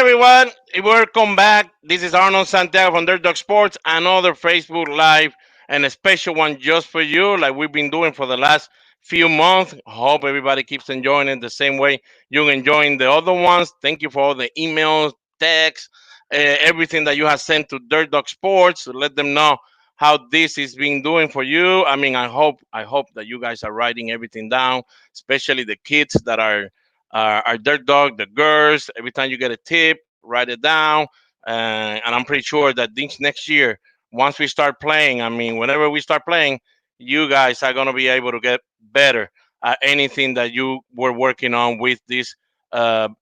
everyone. Welcome back. This is Arnold Santiago from Dirt Dog Sports. Another Facebook Live and a special one just for you, like we've been doing for the last few months. Hope everybody keeps enjoying it the same way you're enjoying the other ones. Thank you for all the emails, texts, everything that you have sent to Dirt Dog Sports to let them know how this is being doing for you. I mean, I hope that you guys are writing everything down, especially the kids that are dirt dog, the girls. Every time you get a tip, write it down. And I'm pretty sure that this next year, once we start playing, I mean, whenever we start playing, you guys are going to be able to get better at anything that you were working on with this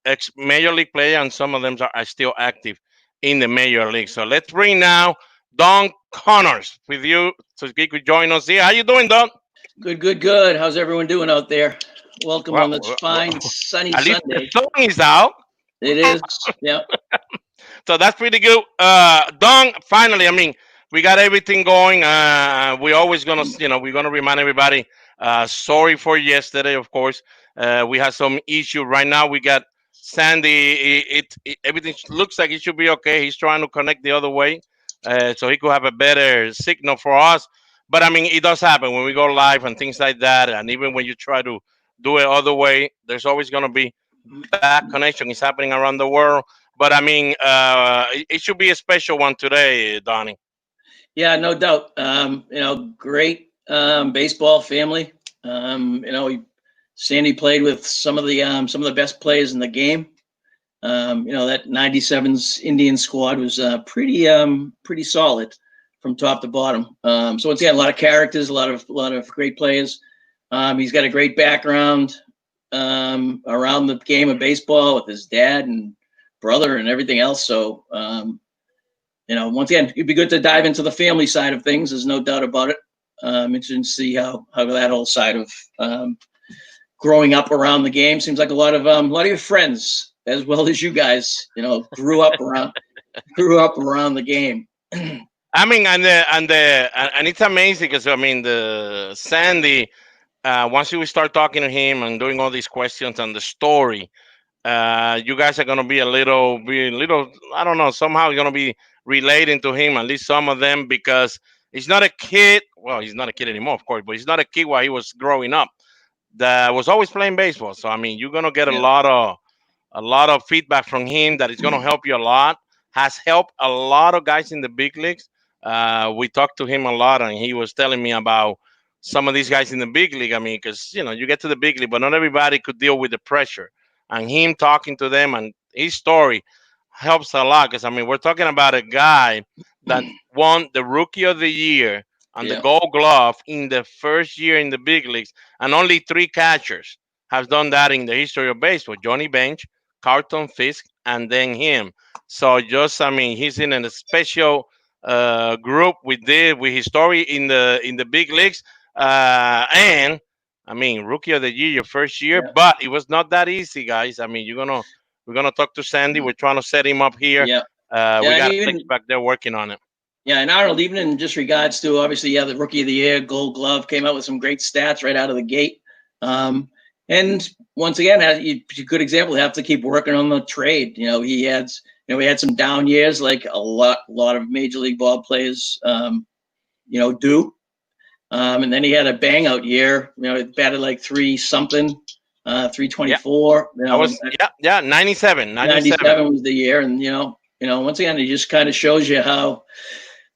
ex major league player, and some of them are still active in the major league. So let's bring now Don Connors with you so he could join us here. How you doing, Don? Good, good, good. How's everyone doing out there? Welcome Well, on this fine, sunny at least the Sunday. sun is out. It is. Yeah. So that's pretty good. Don, finally, I mean, we got everything going. We always gonna, we're gonna remind everybody. Sorry for yesterday, of course. We had some issue. Right now, we got Sandy. Everything looks like it should be okay. He's trying to connect the other way, so he could have a better signal for us. But I mean, it does happen when we go live and things like that. And even when you try to do it other way, there's always gonna be bad connection. It's happening around the world. But I mean, it should be a special one today, Donnie. Yeah, no doubt. Great baseball family. Sandy played with some of the best players in the game. That '97's Indian squad was pretty solid from top to bottom. So once again, a lot of characters, a lot of great players. He's got a great background around the game of baseball with his dad and brother and everything else. So, once again, it'd be good to dive into the family side of things. There's no doubt about it. Interesting to see how that whole side of growing up around the game seems like a lot of your friends as well as you guys, grew up around the game. I mean, and it's amazing because I mean, the Sandy. Once you start talking to him and doing all these questions and the story, you guys are gonna be a little. I don't know. Somehow you're gonna be relating to him, at least some of them, because he's not a kid. Well, he's not a kid anymore, of course, but he's not a kid while he was growing up. That was always playing baseball. So I mean, you're gonna get a Yeah. lot of feedback from him that is gonna help you a lot. Has helped a lot of guys in the big leagues. We talked to him a lot, and he was telling me about some of these guys in the big league. I mean, because you get to the big league, but not everybody could deal with the pressure. And him talking to them and his story helps a lot. Because I mean, we're talking about a guy that won the Rookie of the Year and the Yeah. Gold Glove in the first year in the big leagues, and only three catchers have done that in the history of baseball: Johnny Bench, Carlton Fisk, and then him. So just, I mean, he's in a special group with his story in the big leagues. And I mean, rookie of the year, your first year, Yeah. but it was not that easy, guys. I mean, we're gonna talk to Sandy. We're trying to set him up here. Yeah. We Yeah. And got things even back there working on it. Yeah, and Arnold, even in just regards to obviously, yeah, the rookie of the year, Gold Glove, came out with some great stats right out of the gate. Um, and once again, a good example. Have to keep working on the trade. We had some down years, like a lot of major league ball players, do. And then he had a bang out year. It batted like three something, Yeah, 324. that was yeah 97, 97. 97 was the year, and once again, it just kind of shows you how.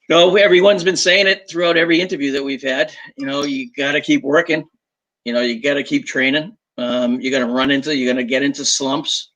No, everyone's been saying it throughout every interview that we've had. You got to keep working. You got to keep training. You're gonna get into slumps.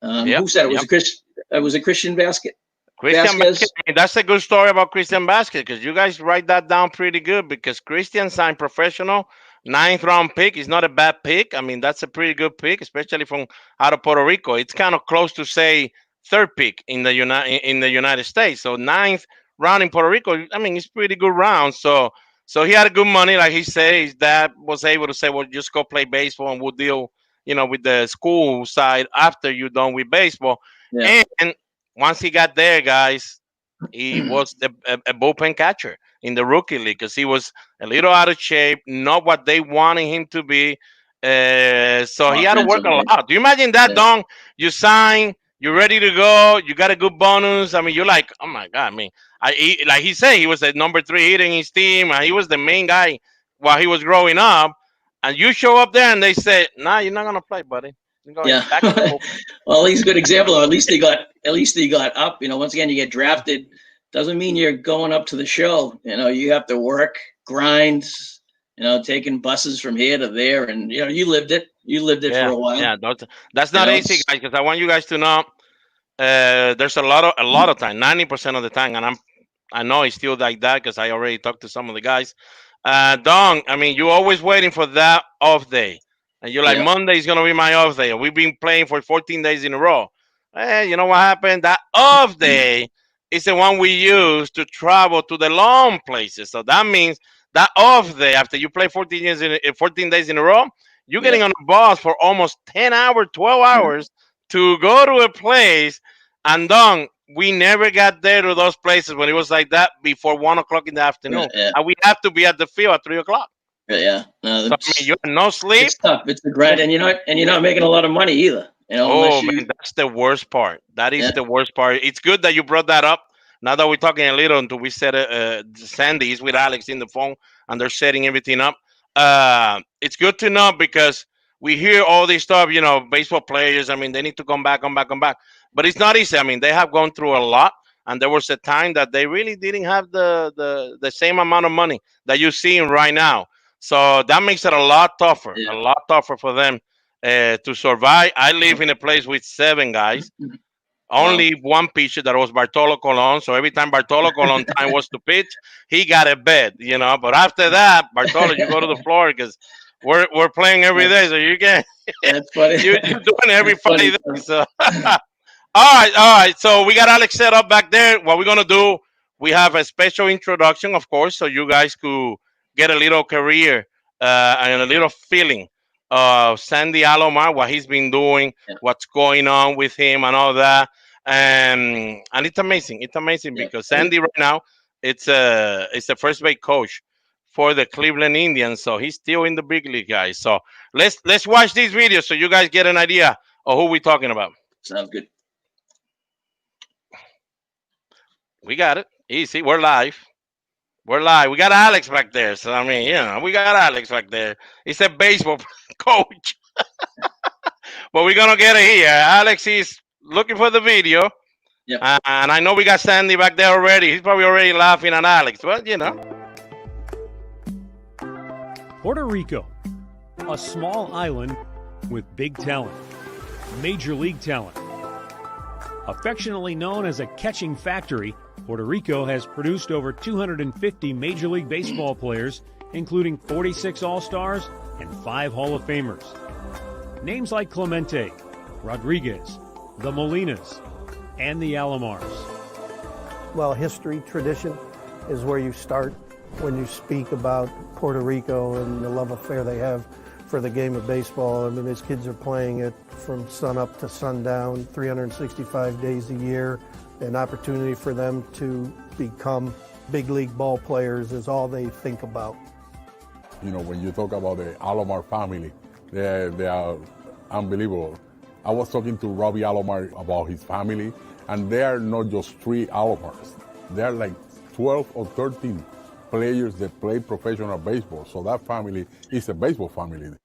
Yep, Who said it? Was yep. it Chris? Was it Christian Christian Basket. Vasquez? I mean, that's a good story about Christian Basket because you guys write that down pretty good because Christian signed professional, ninth round pick. Is not a bad pick. I mean, that's a pretty good pick, especially from out of Puerto Rico. It's kind of close to say third pick in the United States. So ninth round in Puerto Rico. I mean, it's pretty good round. So he had good money, like he said. His dad was able to say, "Well, just go play baseball, and we'll deal, with the school side after you're done with baseball." Yeah. And once he got there, guys, he was a bullpen catcher in the rookie league because he was a little out of shape, not what they wanted him to be. So he had to work a Offensively. lot. Do you imagine that, Yeah. Don? You sign You're ready to go. You got a good bonus. I mean, you're like, oh my god. I mean, like he said, he was the number three hit in his team, and he was the main guy while he was growing up. And you show up there, and they say, "Nah, you're not gonna play, buddy. You're going Yeah. back to school." Well, he's a good example. Or at least he got up. Once again, you get drafted. Doesn't mean you're going up to the show. You have to work, grind. Taking buses from here to there, and you lived it. You lived it for Yeah, a while. yeah. That's You not know, easy, it's, guys. Because I want you guys to know, there's a lot of time, 90% of the time, and I know it's still like that because I already talked to some of the guys. Don, I mean, you're always waiting for that off day. And you're like, yeah, Monday is going to be my off day. We've been playing for 14 days in a row. You know what happened? That off day is the one we use to travel to the long places. So that means that off day, after you play 14 days in a row, you're yeah, getting on a bus for almost 10 hours, 12 hours to go to a place. And Don, we never got there to those places when it was like that before 1 o'clock in the yeah, afternoon, yeah, and we have to be at the field at 3 o'clock. yeah. No, So I mean, you have no sleep. it's tough. It's a grind, and you're not making a lot of money either. Oh Unless you, man, that's the worst part. That is yeah, the worst part. It's good that you brought that up. Now that we're talking a little until we set Sandy is with Alex in the phone and they're setting everything up. It's good to know because we hear all this stuff. Baseball players. I mean, they need to come back, come back, come back. But it's not easy. I mean, they have gone through a lot, and there was a time that they really didn't have the same amount of money that you're seeing right now. So that makes it yeah, a lot tougher for them to survive. I live in a place with seven guys. well, Only one pitcher that was Bartolo Colon. So every time Bartolo Colon time was to pitch, he got a bet. But after that, Bartolo, you go to the floor because we're playing every day. that's So you get that's funny. you're doing every That's funny. 5 days. So all right. So we got Alex set up back there. What we're gonna do? We have a special introduction, of course, so you guys could get a little career and a little feeling of Sandy Alomar, what he's been doing, Yeah, what's going on with him, and all that. And it's amazing. It's amazing yeah. because Sandy right now, it's the first base coach for the Cleveland Indians, so he's still in the big league, guys. So let's watch this video so you guys get an idea of who we're talking about. Sounds good. We got it. Easy. We're live. We're live. We got Alex back there. So, I mean, we got Alex back there. He's a baseball coach. But we're going to get it here. Alex is looking for the video. Yep. And I know we got Sandy back there already. He's probably already laughing at Alex. But. Puerto Rico, a small island with big talent, major league talent. Affectionately known as a catching factory, Puerto Rico has produced over 250 Major League Baseball players, including 46 All-Stars and 5 Hall of Famers. Names like Clemente, Rodriguez, the Molinas, and the Alomars. Well, history, tradition is where you start when you speak about Puerto Rico and the love affair they have for the game of baseball. I mean, these kids are playing it from sun up to sundown, 365 days a year. An opportunity for them to become big league ball players is all they think about. When you talk about the Alomar family, they are unbelievable. I was talking to Robbie Alomar about his family, and they are not just 3 Alomars. They are like 12 or 13 players that play professional baseball. So that family is a baseball family.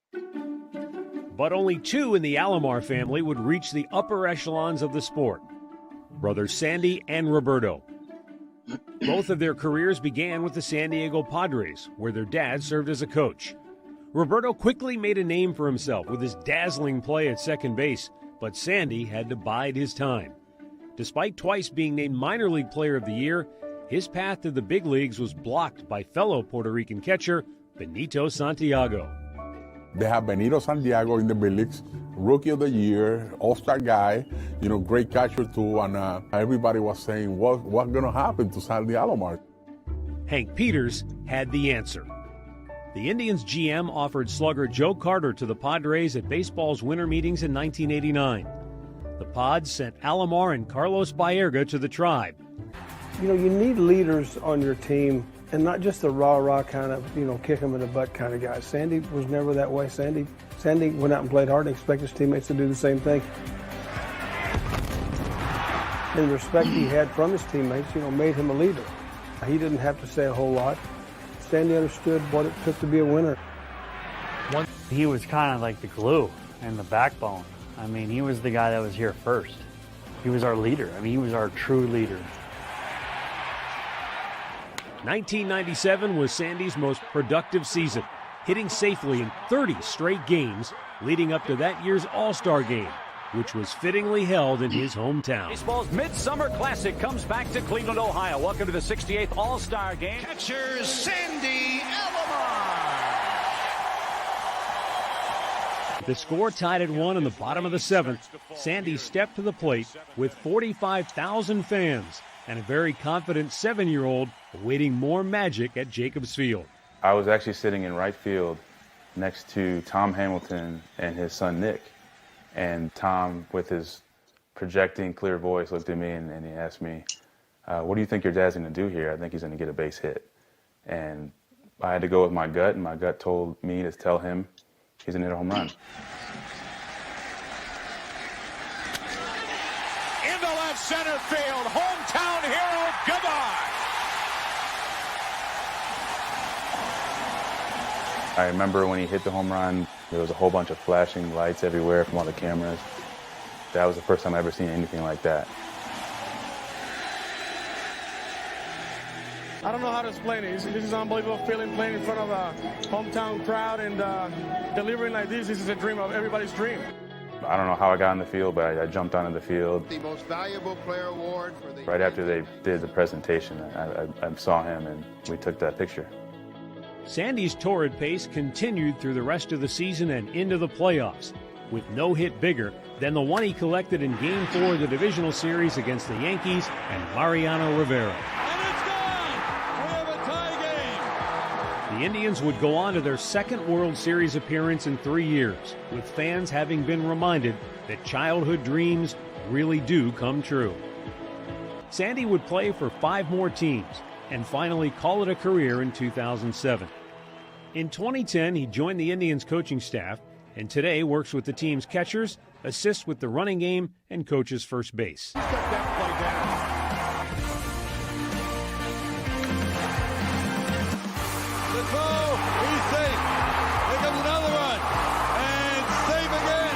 But only 2 in the Alomar family would reach the upper echelons of the sport. Brothers Sandy and Roberto. Both of their careers began with the San Diego Padres, where their dad served as a coach. Roberto quickly made a name for himself with his dazzling play at second base, but Sandy had to bide his time. Despite twice being named Minor League Player of the Year, his path to the big leagues was blocked by fellow Puerto Rican catcher Benito Santiago. They have Benito Santiago in the big leagues, Rookie of the Year, All-Star guy, great catcher too, and everybody was saying, what's going to happen to Sandy Alomar? Hank Peters had the answer. The Indians' GM offered slugger Joe Carter to the Padres at baseball's winter meetings in 1989. The Pods sent Alomar and Carlos Baerga to the Tribe. You need leaders on your team, and not just the rah-rah kind of, kick them in the butt kind of guy. Sandy was never that way. Sandy went out and played hard and expected his teammates to do the same thing. and the respect he had from his teammates, made him a leader. He didn't have to say a whole lot. Sandy understood what it took to be a winner. He was kind of like the glue and the backbone. I mean, he was the guy that was here first. He was our leader. I mean, he was our true leader. 1997 was Sandy's most productive season, hitting safely in 30 straight games, leading up to that year's All-Star game, which was fittingly held in his hometown. Baseball's Midsummer Classic comes back to Cleveland, Ohio. Welcome to the 68th All-Star Game. Catcher Sandy Alomar. The score tied at 1 in the bottom of the 7th. Sandy stepped to the plate with 45,000 fans and a very confident 7-year-old awaiting more magic at Jacobs Field. I was actually sitting in right field next to Tom Hamilton and his son Nick. And Tom, with his projecting clear voice, looked at me and he asked me, what do you think your dad's going to do here? I think he's going to get a base hit. And I had to go with my gut, and my gut told me to tell him he's going to hit a home run. Into left center field, hometown hero, goodbye. I remember when he hit the home run, there was a whole bunch of flashing lights everywhere from all the cameras. That was the first time I ever seen anything like that. I don't know how to explain it. This is an unbelievable feeling, playing in front of a hometown crowd and delivering like this. This is a dream of everybody's dream. I don't know how I got on the field, but I jumped onto the field. The most valuable player award for the... Right after they did the presentation, I saw him and we took that picture. Sandy's torrid pace continued through the rest of the season and into the playoffs, with no hit bigger than the one he collected in Game 4 of the divisional series against the Yankees and Mariano Rivera. And it's gone. We have a tie game. The Indians would go on to their second World Series appearance in 3 years, with fans having been reminded that childhood dreams really do come true. Sandy would play for 5 more teams and finally call it a career in 2007. In 2010, he joined the Indians coaching staff and today works with the team's catchers, assists with the running game, and coaches first base. Shut that play down. The throw, he's safe. Here comes another one, and safe again.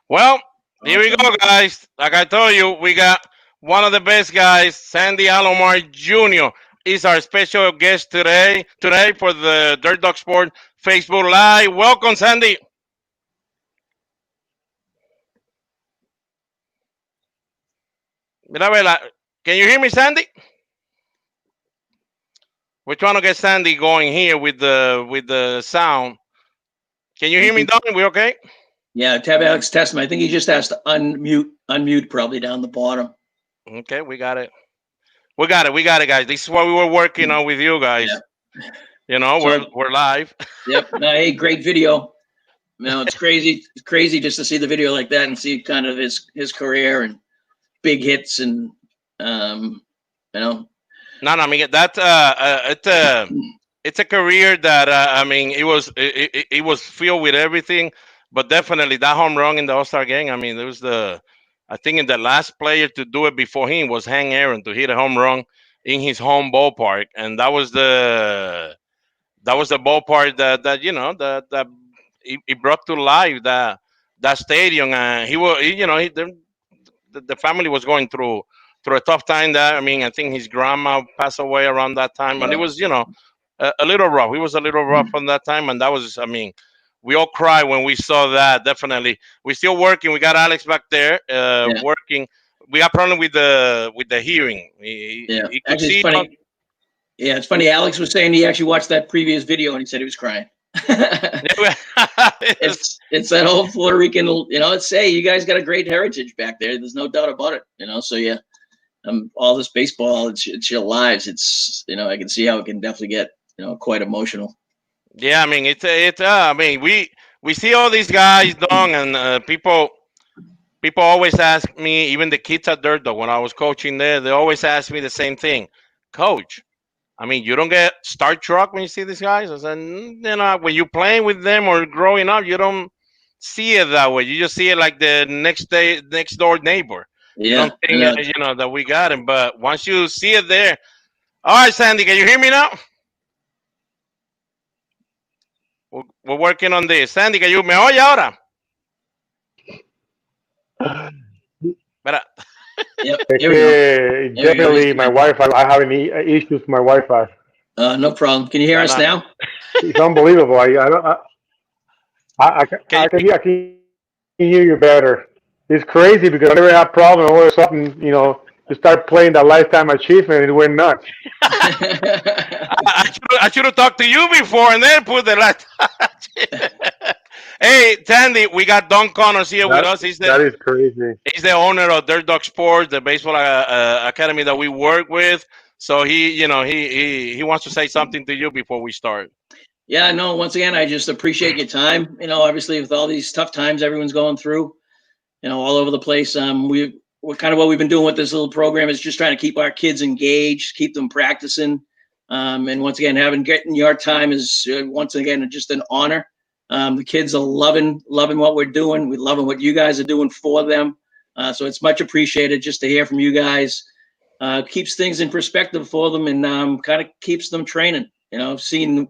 Well, here we go, guys. Like I told you, we got one of the best guys, Sandy Alomar Jr. is our special guest today for the Dirt Dog Sport Facebook Live. Welcome, Sandy. Mira, Vela, can you hear me, Sandy? We're trying to get Sandy going here with the sound. Can you hear me, Don? We okay? Yeah, tab Alex Testament. I think he just has to unmute probably down the bottom. Okay, we got it. We got it, guys. This is what we were working on with you guys. Yeah. You know, we're live. Yep. No, hey, great video. It's crazy. It's crazy just to see the video like that and see kind of his career and big hits and No, I mean that's it's a career that I mean it was filled with everything, but definitely that home run in the All-Star game. I mean, there was I think in the last player to do it before him was Hank Aaron to hit a home run in his home ballpark, and that was the ballpark that you know that he brought to life that stadium, and the family was going through a tough time. That I mean, I think his grandma passed away around that time, and it was a little rough. He was a little rough on that time, and that was I mean. We all cried when we saw that. Definitely, we're still working. We got Alex back there working. We got problem with the hearing. He could see. It's funny. Yeah, it's funny. Alex was saying he actually watched that previous video and he said he was crying. it's that whole Puerto Rican. It's you guys got a great heritage back there. There's no doubt about it. So yeah, all this baseball. It's your lives. It's I can see how it can definitely get quite emotional. Yeah, I mean I mean we see all these guys done, and people always ask me, even the kids at Dirt Dog when I was coaching there, they always ask me the same thing, Coach. I mean, you don't get starstruck when you see these guys. I said, when you're playing with them or growing up, you don't see it that way. You just see it like the next door neighbor. You Yeah. don't think that we got him, but once you see it there. All right, Sandy, can you hear me now? We're working on this. Sandy, can you me oye ahora? Espera. Yep. Es Here we go. que There we go. He's definitely my Wi-Fi. I have any issues with my Wi-Fi. no problem. Can you hear No, us no, no. now? It's unbelievable. Can you, I can hear you better. It's crazy because whenever I have problem, all of a sudden, you start playing the lifetime achievement and it went nuts. I should have talked to you before and then put the last. Hey, Sandy, we got Don Connors here with That us. that is crazy. He's the owner of Dirt Dog Sports, the baseball academy that we work with. So he wants to say something to you before we start. Yeah, no, once again, I just appreciate your time. Obviously with all these tough times everyone's going through, all over the place. We're kind of what we've been doing with this little program is just trying to keep our kids engaged, keep them practicing. And once again, getting your time is once again just an honor. The kids are loving what we're doing. We're loving what you guys are doing for them. So it's much appreciated just to hear from you guys. Keeps things in perspective for them and kind of keeps them training. Seeing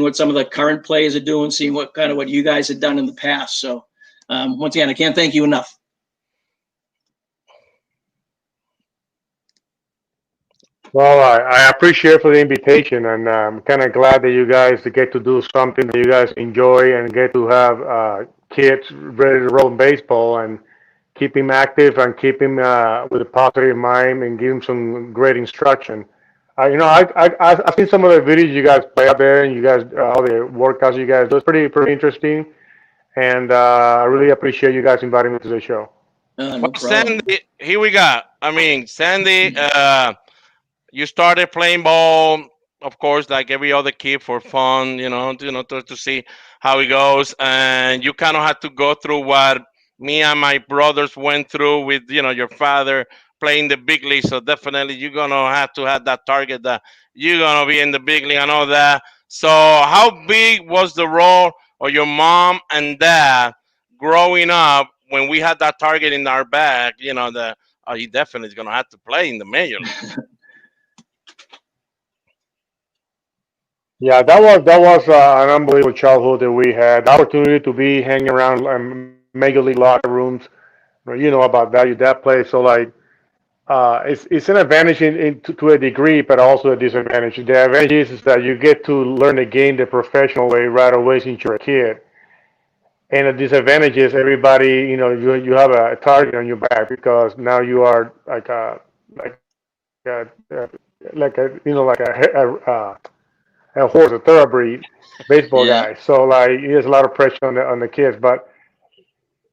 what some of the current players are doing, seeing what you guys have done in the past. So once again, I can't thank you enough. Well, I appreciate for the invitation, and I'm kind of glad that you guys get to do something that you guys enjoy and get to have kids ready to roll in baseball and keep him active and keep him with a positive mind and give him some great instruction. I've seen some of the videos you guys play out there and you guys all the workouts you guys do. It's pretty interesting, and I really appreciate you guys inviting me to the show. No Well, problem. Sandy, here we got. I mean, Sandy, you started playing ball, of course, like every other kid for fun, to see how it goes, and you kind of had to go through what me and my brothers went through with, your father playing the big league. So definitely, you're gonna have to have that target that you're gonna be in the big league and all that. So, how big was the role of your mom and dad growing up when we had that target in our back? The he definitely is gonna have to play in the major leagues. Yeah, that was an unbelievable childhood that we had. The opportunity to be hanging around major league locker rooms. You know about that. You that place. So like, it's an advantage to a degree, but also a disadvantage. The advantage is that you get to learn the game the professional way right away since you're a kid. And the disadvantage is everybody, you have a target on your back because now you are a, a horse, a thoroughbred baseball Yeah. guy. So like, there's a lot of pressure on the kids, but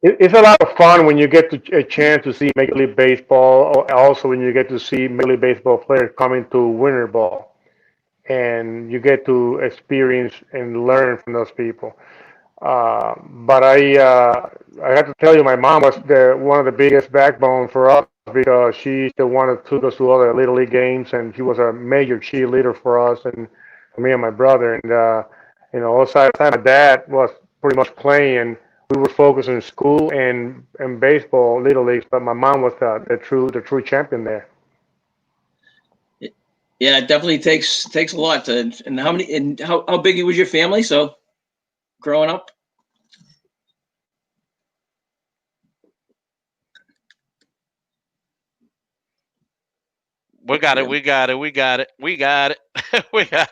it's a lot of fun when you get a chance to see Major League Baseball. Also, when you get to see Major League Baseball players coming to winter ball, and you get to experience and learn from those people. But I have to tell you, my mom was one of the biggest backbone for us because she's the one that took us to all the little league games, and she was a major cheerleader for us and for me and my brother. And outside the time, my dad was pretty much playing. We were focused on school and baseball, little leagues, but my mom was the true champion there. Yeah, it definitely takes a lot to. And how big was your family? So growing up. We got it. We got it. We got it. We got it. we got.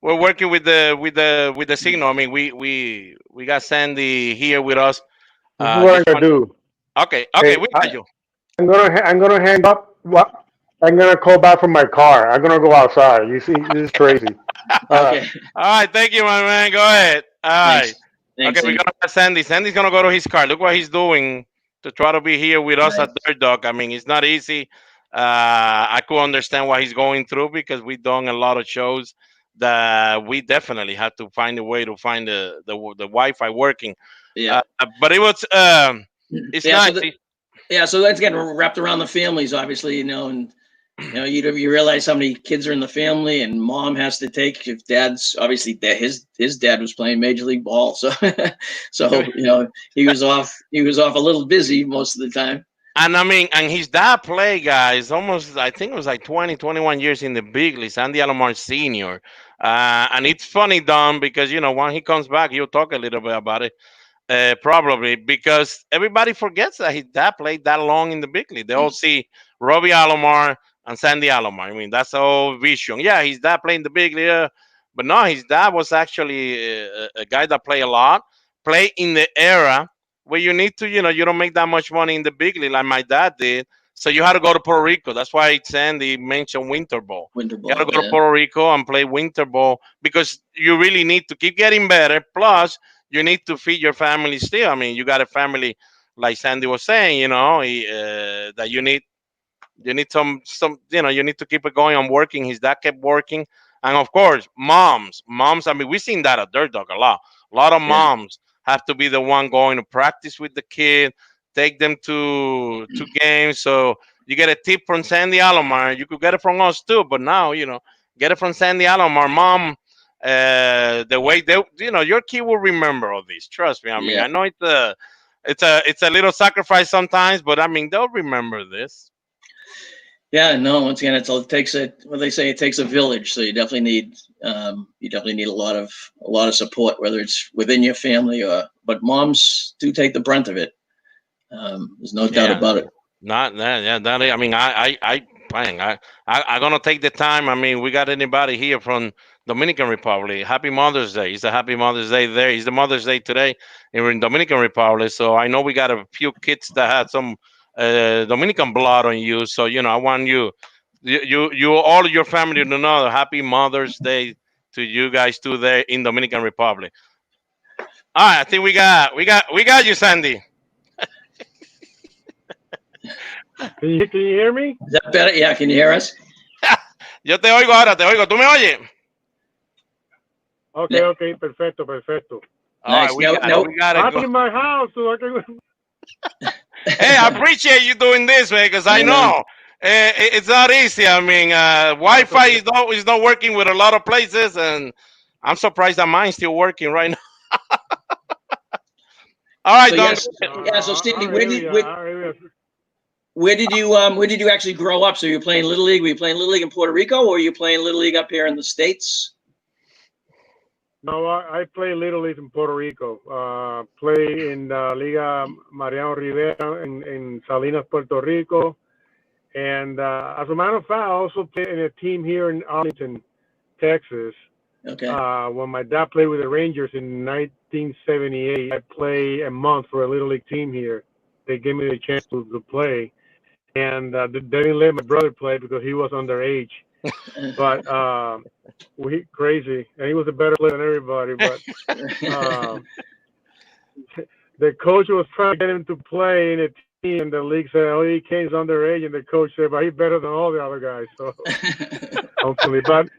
We're working with the signal. I mean, we got Sandy here with us. This is what I'm Just gonna one. do. Okay. Okay. Hey, We got you. I'm gonna hang up. What? I'm gonna call back from my car. I'm gonna go outside. You see, this is crazy. All right. Okay. All right. Thank you, my man. Go ahead. All right. Thanks. Thanks, Okay. We're Sandy. gonna have Sandy. Sandy's gonna go to his car. Look what he's doing to try to be here with us Nice. at Dirt Dog. I mean, it's not easy. I could understand what he's going through because we've done a lot of shows that we definitely had to find a way to find the Wi-Fi working. Yeah. But it was it's Yeah. nice. So that's getting wrapped around the families, obviously, and You realize how many kids are in the family, and mom has to take if dad's obviously his dad was playing Major League Ball, so he was off a little busy most of the time. And I mean, and his dad played, guys, almost, I think it was like 20, 21 years in the big leagues, Andy Alomar Sr. And it's funny, Don, because, when he comes back, he'll talk a little bit about it. Probably because everybody forgets that his dad played that long in the big league. They all see Robbie Alomar and Sandy Alomar. I mean, that's the whole vision. Yeah, his dad played in the big league, but no, his dad was actually a guy that played a lot, played in the era where you need to, you don't make that much money in the big league like my dad did. So you had to go to Puerto Rico. That's why Sandy mentioned winter ball. Winter You got to ball, go to yeah. Puerto Rico and play winter ball because you really need to keep getting better. Plus, you need to feed your family still. I mean, you got a family, like Sandy was saying, that you need some, you need to keep it going on working. His dad kept working, and of course, moms. I mean, we've seen that at Dirt Dog a lot. A lot of Yeah. moms have to be the one going to practice with the kid, take them to games. So you get a tip from Sandy Alomar. You could get it from us too, but now get it from Sandy Alomar, mom. The way they, your kid will remember all this. Trust me. I mean, Yeah. I know it's a little sacrifice sometimes, but I mean, they'll remember this. Yeah, no. Once again, it takes they say it takes a village. So you definitely need a lot of support, whether it's within your family but moms do take the brunt of it. There's no doubt Yeah. about it. Not that, yeah. That I mean, I'm gonna take the time. I mean, we got anybody here from Dominican Republic? Happy Mother's Day. It's a Happy Mother's Day there. It's the Mother's Day today in Dominican Republic. So I know we got a few kids that had some Dominican blood on you. So I want you all your family to know Happy Mother's Day to you guys too there in Dominican Republic. All right, I think we got you, Sandy. Can you hear me? Is that better? Yeah, can you hear us? Yo te oigo ahora, te oigo. ¿Tú me oyes? Okay, okay, perfecto, perfecto. All right, Nice. we got I'm to go. in my house, so I can. Hey, I appreciate you doing this, man, because I know it's not easy. I mean, Wi-Fi is not working with a lot of places, and I'm surprised that mine's still working right now. All right, So Don. yes, So Sandy, I hear you. where did you actually grow up? So you were playing Little League? Were you playing Little League in Puerto Rico, or were you playing Little League up here in the States? No, I play Little League in Puerto Rico. Play in Liga Mariano Rivera in Salinas, Puerto Rico. And as a matter of fact, I also play in a team here in Arlington, Texas. Okay. When my dad played with the Rangers in 1978, I played a month for a Little League team here. They gave me the chance to play. And they didn't let my brother play because he was underage. But crazy, and he was a better player than everybody. But the coach was trying to get him to play in a team, and the league said, "Oh, he came underage," and the coach said, "But he's better than all the other guys." So hopefully, but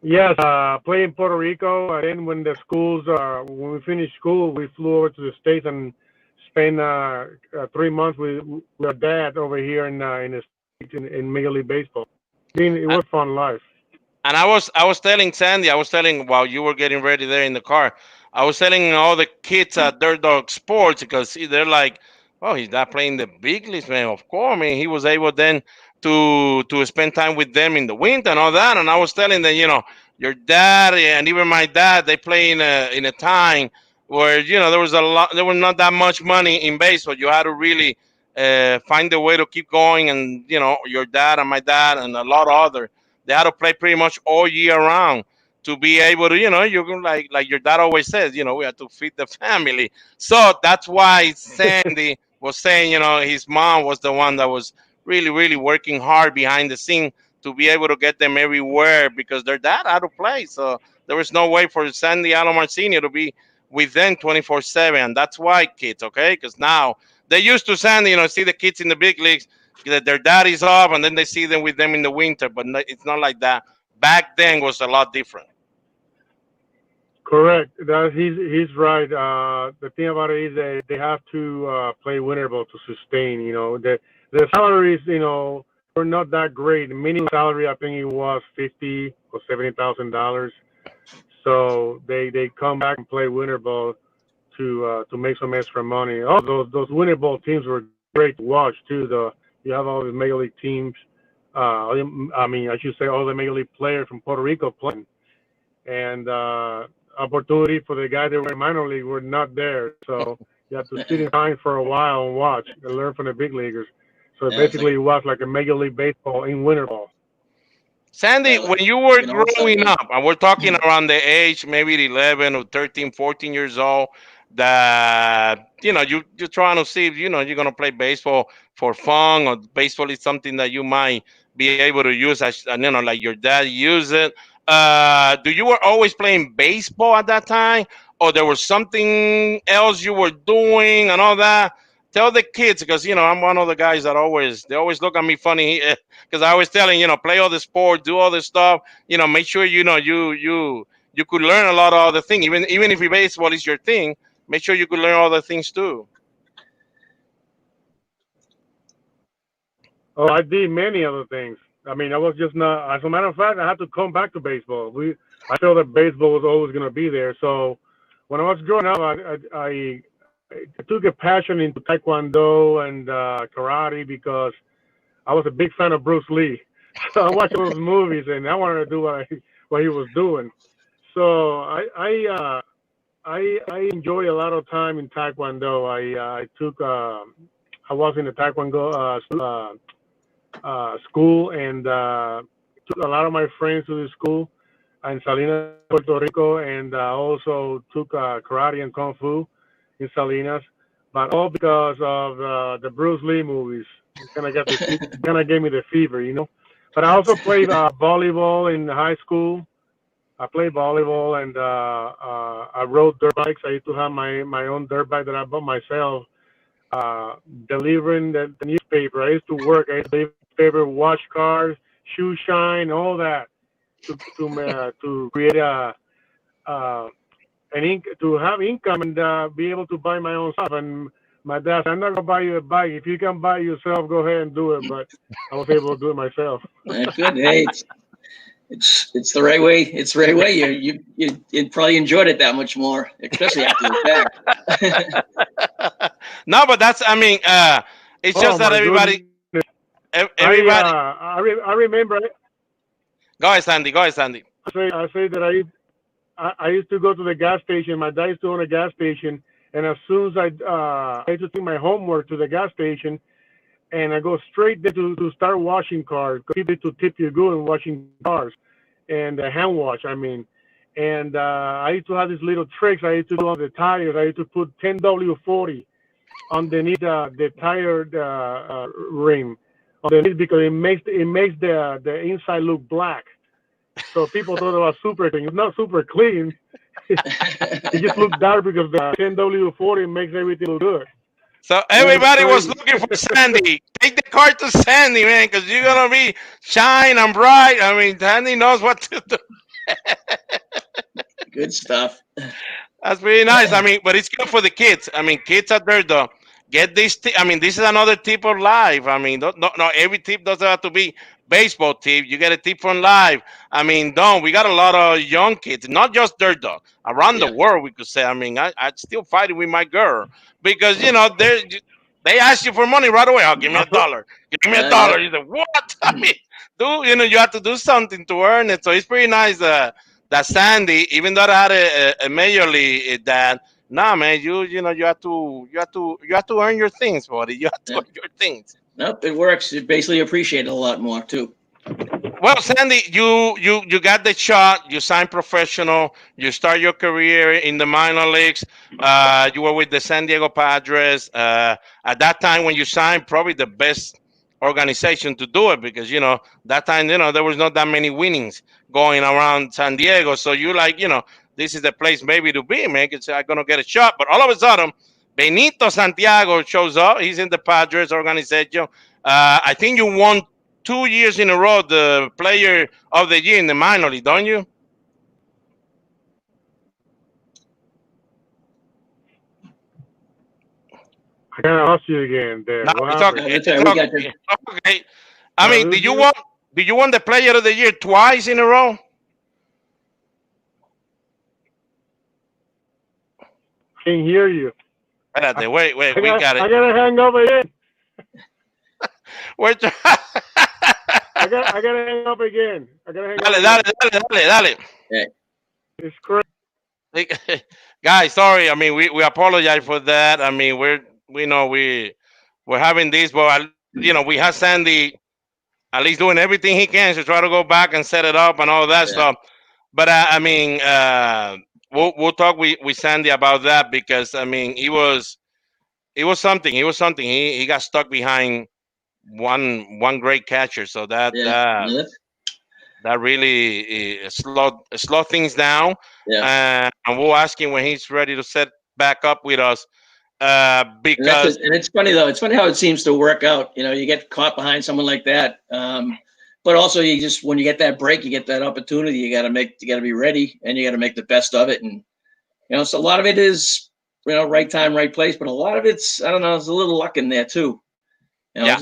yes, play in Puerto Rico. And then when the schools, when we finished school, we flew over to the States and spent 3 months with our dad over here in the States in Major League Baseball. I mean, it was fun life. And I was telling Sandy, I was telling while you were getting ready there in the car, I was telling all the kids at Dirt Dog Sports because see, they're like, "Oh, he's not playing the big leagues, man." Of course, I mean, he was able then to spend time with them in the winter and all that. And I was telling them, your dad and even my dad, they play in a time where there was not that much money in baseball. You had to really find a way to keep going, and your dad and my dad and a lot of other. They had to play pretty much all year round to be able to, you can like your dad always says, we have to feed the family. So that's why Sandy was saying, his mom was the one that was really, really working hard behind the scene to be able to get them everywhere because their dad had to play. So there was no way for Sandy Alomar Sr. to be with them 24/7. That's why kids, okay? Because now they used to Sandy, see the kids in the big leagues that their dad is off and then they see them with them in the winter, but it's not like that. Back then was a lot different. Correct. He's right. The thing about it is that they have to play winter ball to sustain. The the salaries, were not that great. The minimum salary, I think it was 50 or $70,000. So they come back and play winter ball to make some extra money. Oh, those winter ball teams were great to watch too. You have all the major league teams. I mean, I should say all the major league players from Puerto Rico playing, and opportunity for the guys that were in minor league were not there. So you have to sit in line for a while and watch and learn from the big leaguers. So Yeah, it's like, basically, it was like a major league baseball in winter ball. Sandy, yeah, when you were like an all-star growing game. up, and we're talking around the age, maybe 11 or 13, 14 years old, that, you're trying to see if, you're going to play baseball for fun, or baseball is something that you might be able to use as, like your dad used it. Do you were always playing baseball at that time, or there was something else you were doing and all that? Tell the kids, because I'm one of the guys that they always look at me funny, because I was telling, play all the sport, do all the stuff, make sure you could learn a lot of other things. Even if baseball is your thing, make sure you could learn other things too. Oh, I did many other things. I mean, I was just not. As a matter of fact, I had to come back to baseball. I felt that baseball was always going to be there. So when I was growing up, I took a passion into taekwondo and karate because I was a big fan of Bruce Lee. So I watched those movies and I wanted to do what he was doing. So I enjoy a lot of time in taekwondo. I was in the taekwondo school and took a lot of my friends to the school in Salinas, Puerto Rico, and also took karate and kung fu in Salinas, but all because of the Bruce Lee movies. It kind of gave me the fever. But I also played volleyball in high school. I played volleyball and I rode dirt bikes. I used to have my own dirt bike that I bought myself. Uh, Delivering the newspaper. I used to work. I used to deliver newspaper, wash cars, shoe shine, all that to create uh, to have income and be able to buy my own stuff. And my dad said, "I'm not gonna buy you a bike. If you can buy it yourself, go ahead and do it." But I was able to do it myself. Good. Hey, it's the right way. It's the right way. You probably enjoyed it that much more, especially after the fact. No, but that's, I mean, it's just Oh that my goodness! everybody. I remember. Go ahead, Sandy. Go ahead, Sandy. I say that I used to go to the gas station. My dad used to own a gas station, and as soon as I used to take my homework to the gas station, and I go straight there to start washing cars. People to tip you good in washing cars and hand wash. I mean, and I used to have these little tricks I used to do on the tires. I used to put 10W40 underneath the tire rim underneath because it makes the inside look black. So people thought it was super clean. It's not super clean. It just looks dark because the 10W40 makes everything look good. So That is everybody was crazy. looking for Sandy. Take the car to Sandy, man, because you're gonna be shine and bright. I mean, Sandy knows what to do. Good stuff. That's really nice. I mean, but it's good for the kids. I mean, kids out there, though, get this. I mean, this is another tip of life. I mean, not every tip doesn't have to be baseball tip. You get a tip from life. I mean, don't. We got a lot of young kids, not just Dirt Dog, around the Yeah. world. We could say. I mean, I'm still fighting with my girl because they ask you for money right away. Oh, give me a dollar. Give me a Yep. dollar. You say what? I mean, you have to do something to earn it. So it's pretty nice. That Sandy, even though I had a major league dad, nah, man, you have to earn your things, buddy. You have to Yep. earn your things. Nope. It works. You basically appreciate it a lot more too. Well, Sandy, you got the shot. You signed professional. You start your career in the minor leagues. You were with the San Diego Padres. At that time when you signed, probably the best organization to do it because that time there was not that many winnings going around San Diego. So you like this is the place maybe to be, man. Because I'm gonna get a shot. But all of a sudden, Benito Santiago shows up. He's in the Padres organization. I think you won 2 years in a row the player of the year in the minor league, don't you? I kind of lost you again there. No, What it's happened? okay. That's It's right. We got you. okay. Okay. Did I I mean, lose you? did you win the Player of the Year twice in a row? Can't hear you. I, Espérate, wait, we got I it. gotta hang up again. We're I gotta hang up again. I gotta hang up dale, dale, again. dale, dale, Yeah. It's crazy. dale. Guys, sorry. I mean, we apologize for that. I mean, we know we're having this, but we have Sandy at least doing everything he can to try to go back and set it up and all that Yeah. stuff. But I mean, we'll talk with Sandy about that because I mean, he was something. He was something. He got stuck behind one great catcher, so Yeah. No, that really slow things down. yeah. And we'll ask him when he's ready to set back up with us. And that's Because just, and it's funny though. It's funny how it seems to work out. You get caught behind someone like that. But also, you just when you get that break, you get that opportunity. You got to be ready, and you got to make the best of it. And so a lot of it is right time, right place. But a lot of it's I don't know. There's a little luck in there too. yeah,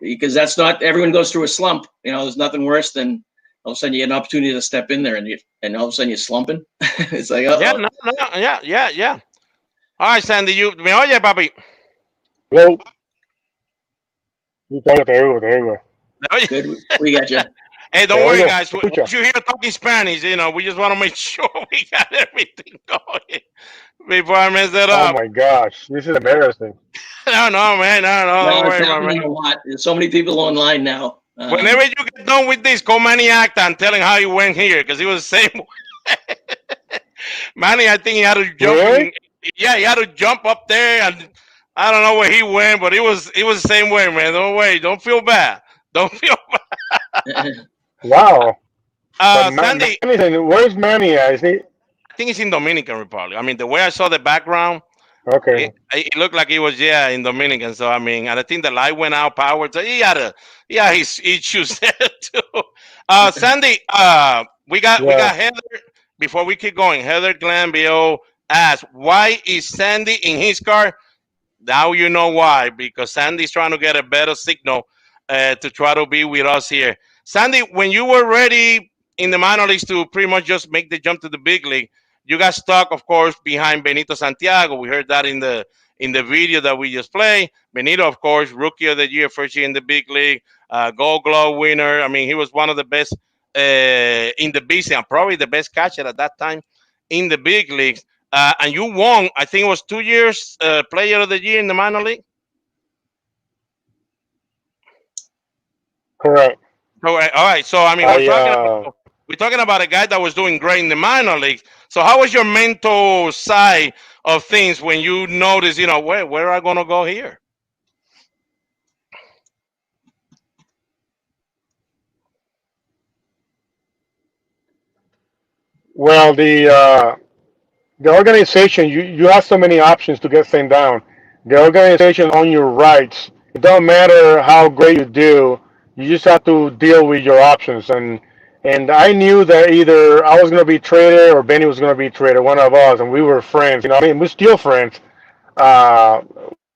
Because that's not everyone goes through a slump. There's nothing worse than all of a sudden you get an opportunity to step in there and all of a sudden you're slumping. It's like, yeah, uh-oh. no, no, yeah. All right, Sandy, me oye, papi. Yo, te oigo. Me oye? Good. We got you. Hey, Te don't worry, oigo. guys. ¿Me escucha? Once you hear talking Spanish, we just want to make sure we got everything going before I mess it Oh up. my gosh, this is embarrassing. No, man, no, No, don't it's worry, my man. happening a lot. There's so many people online now. Whenever you get done with this, call Manny Acta and tell him how you went here, because he was the same way. Manny, I think he had to jump Really? in. Yeah, he had to jump up there, and I don't know where he went, but it was the same way, man. Don't worry, don't feel bad. Don't feel bad. Wow. But Sandy, where's Manny at? Is he? I think it's in Dominican Republic. I mean, the way I saw the background, Okay. it looked like he was in Dominican. So I mean, and I think the light went out, power. So he had his issues there too. Sandy, we got Yeah. Heather. Before we keep going, Heather Glanville asked, "Why is Sandy in his car?" Now you know why, because Sandy's trying to get a better signal to try to be with us here. Sandy, when you were ready in the minor leagues to pretty much just make the jump to the big league, you got stuck, of course, behind Benito Santiago. We heard that in the video that we just played. Benito, of course, rookie of the year, first year in the big league, Gold Glove winner. I mean, he was one of the best in the BC and probably the best catcher at that time in the big leagues. And you won, I think it was 2 years Player of the Year in the minor league. Correct. All right. So I mean, I we're talking about a guy that was doing great in the minor leagues. So how was your mental side of things when you noticed, where are I gonna go here? well the organization you have so many options to get things down. The organization on your rights. It don't matter how great you do. You just have to deal with your options. And I knew that either I was going to be traded or Benny was going to be traded, one of us, and we were friends. I mean, we're still friends. Uh,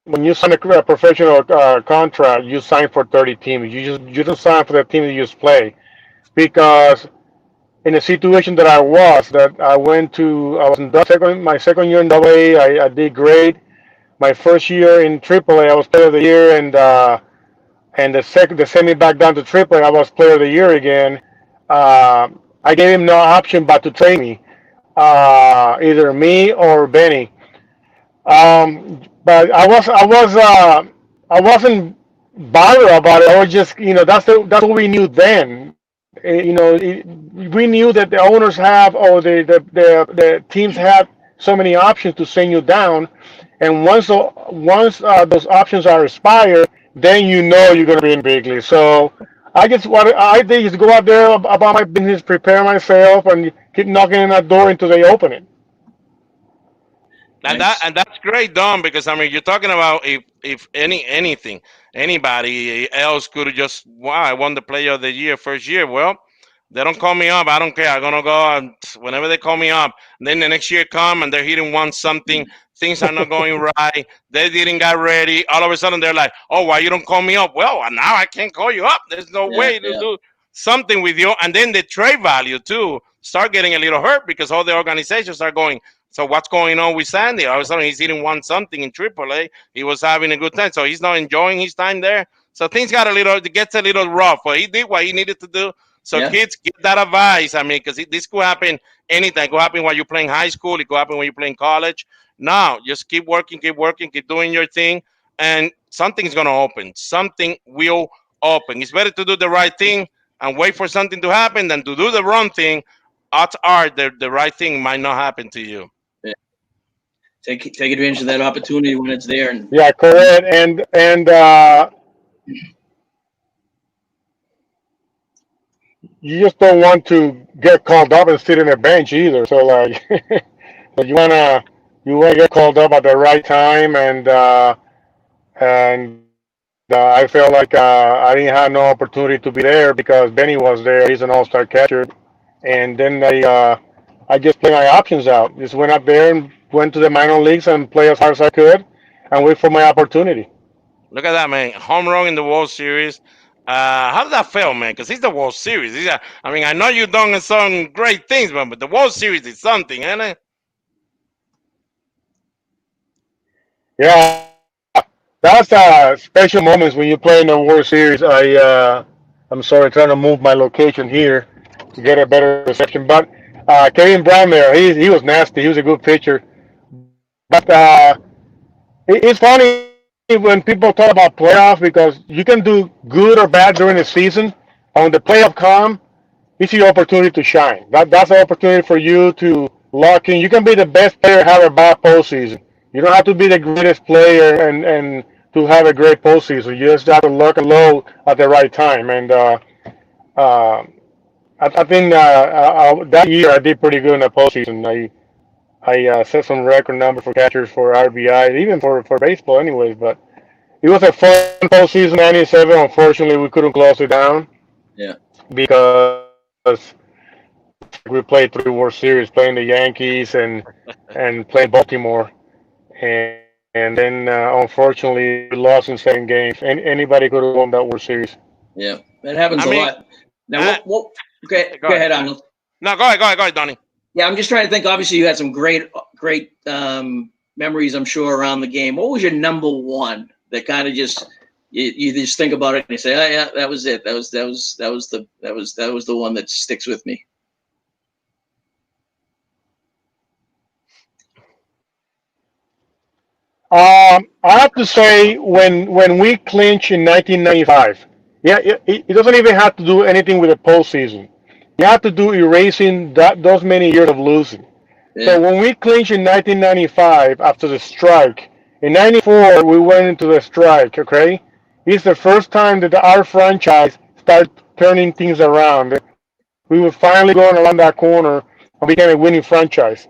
when you sign a professional contract, you sign for 30 teams. You don't sign for the team that you just play because in a situation that I was, that I was in my second year in AA. I did great. My first year in AAA, I was Player of the Year, and the sent me back down to AAA. I was Player of the Year again. Uh, I gave him no option but to trade me, either me or Benny. But I wasn't bothered about it. I was just that's what we knew then. We knew that the owners have or the teams have so many options to send you down, and once those options are expired, then you know you're going to be in big league. So I did is go out there about my business, prepare myself, and keep knocking on that door until they open it. And Nice. that's great, Don, because I mean you're talking about if anybody else could have just I won the Player of the Year first year. Well, they don't call me up. I don't care. I'm gonna go and whenever they call me up. Then the next year come and they're hitting one something. things are not going right. They didn't get ready. All of a sudden, they're like, "Oh, why you don't call me up?" Well, now I can't call you up. There's no Yeah, way to yeah, do something with you. And then the trade value too start getting a little hurt because all the organizations are going. So what's going on with Sandy? All of a sudden, he didn't want something in AAA. He was having a good time, so he's not enjoying his time there. So things got a little, it gets a little rough. But he did what he needed to do. So yeah. kids, get that advice. I mean, because this could happen anytime. It could happen while you're playing high school. It could happen when you're playing college. No, just keep working, keep doing your thing, and something's gonna open. Something will open. It's better to do the right thing and wait for something to happen than to do the wrong thing. Odds are the right thing might not happen to you. Yeah. Take advantage of that opportunity when it's there. And Yeah, correct. And you just don't want to get called up and sit in a bench either. So like, so you wanna get called up at the right time, and I felt like I didn't have no opportunity to be there because Benny was there. He's an all-star catcher, and then I just played my options out. Just went up there and went to the minor leagues and play as hard as I could, and wait for my opportunity. Look at that, man! Home run in the World Series. How did that feel, man? Because it's the World Series. I mean, I know you've done some great things, man, but the World Series is something, isn't it? Yeah, that's special moments when you play in the World Series. I'm sorry, trying to move my location here to get a better reception. But Kevin Brown there, he was nasty. He was a good pitcher. But it's funny when people talk about playoffs because you can do good or bad during the season. And when the playoff come, it's your opportunity to shine. That's an opportunity for you to lock in. You can be the best player and have a bad postseason. You don't have to be the greatest player and to have a great postseason. You just have to lock and load at the right time. And uh, I think that year I did pretty good in the postseason. I set some record numbers for catchers for RBI, even for baseball, anyways. But it was a fun postseason '97. Unfortunately, we couldn't close it down yeah, because we played three World Series, playing the Yankees and playing Baltimore, and then unfortunately we lost in 7 games. And anybody could have won that World Series. yeah. That happens I a mean, lot. Now, uh, okay, go go ahead. ahead, Arnold. No, go ahead, Donnie. Yeah, I'm just trying to think. Obviously, you had some great memories, I'm sure, around the game. What was your number one that kind of just you just think about it and you say, oh yeah, that was it. That was the one that sticks with me. I have to say when we clinched in 1995, yeah, it doesn't even have to do anything with the postseason. You have to do erasing those many years of losing. So Yeah, when we clinched in 1995 after the strike, in '94 we went into the strike. Okay, it's the first time that our franchise started turning things around. We were finally going around that corner and became a winning franchise.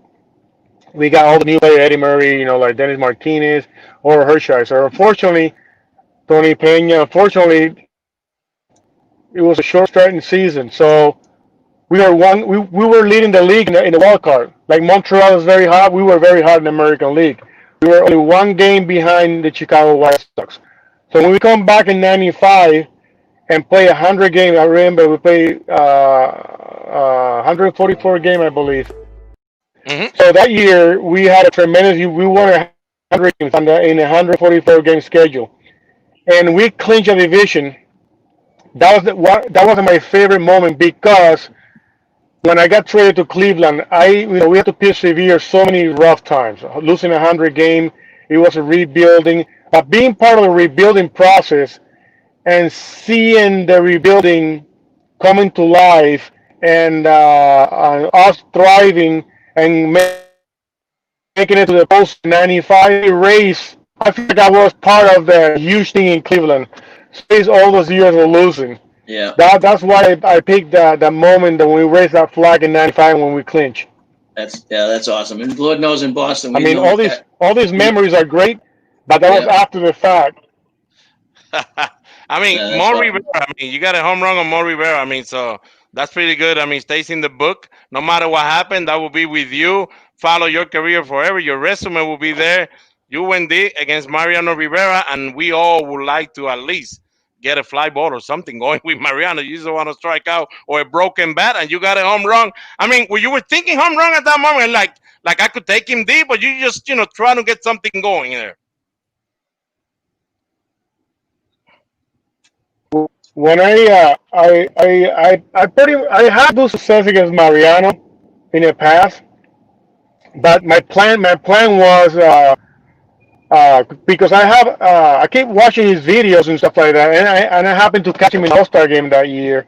We got all the new players, Eddie Murray, like Dennis Martinez or Hershiser. Unfortunately, Tony Pena. Unfortunately, it was a short starting season, so we were leading the league in the wild card. Like Montreal is very hot, we were very hot in the American League. We were only 1 game behind the Chicago White Sox. So when we come back in '95 and play 100 games, I remember we played 144 game, I believe. Hmm. So that year we had a tremendous. We won 100 games in a 144 game schedule, and we clinched a division. That was my favorite moment because when I got traded to Cleveland, we had to persevere so many rough times. Losing 100 game, it was a rebuilding. But being part of the rebuilding process and seeing the rebuilding coming to life and us thriving and making it to the post '95 race, I feel like I was part of the huge thing in Cleveland. Space all those years of losing. yeah. That's why I picked the moment that we raised that flag in '95 when we clinched. That's awesome. And Lord knows in Boston, I we mean, know that. all these memories are great, but that was Yeah, after the fact. I mean, yeah, that's Mo awesome. Rivera. I mean, you got a home run on Mo Rivera. I mean, so That's pretty good. I mean, stays in the book. No matter what happened, that will be with you. Follow your career forever. Your resume will be there. You went against Mariano Rivera, and we all would like to at least get a fly ball or something going with Mariano. You just want to strike out or a broken bat, and you got a home run. I mean, you were thinking home run at that moment, like I could take him deep, but you just trying to get something going there. When I had good success against Mariano in the past, but my plan was because I keep watching his videos and stuff like that, and I happened to catch him in the All Star game that year.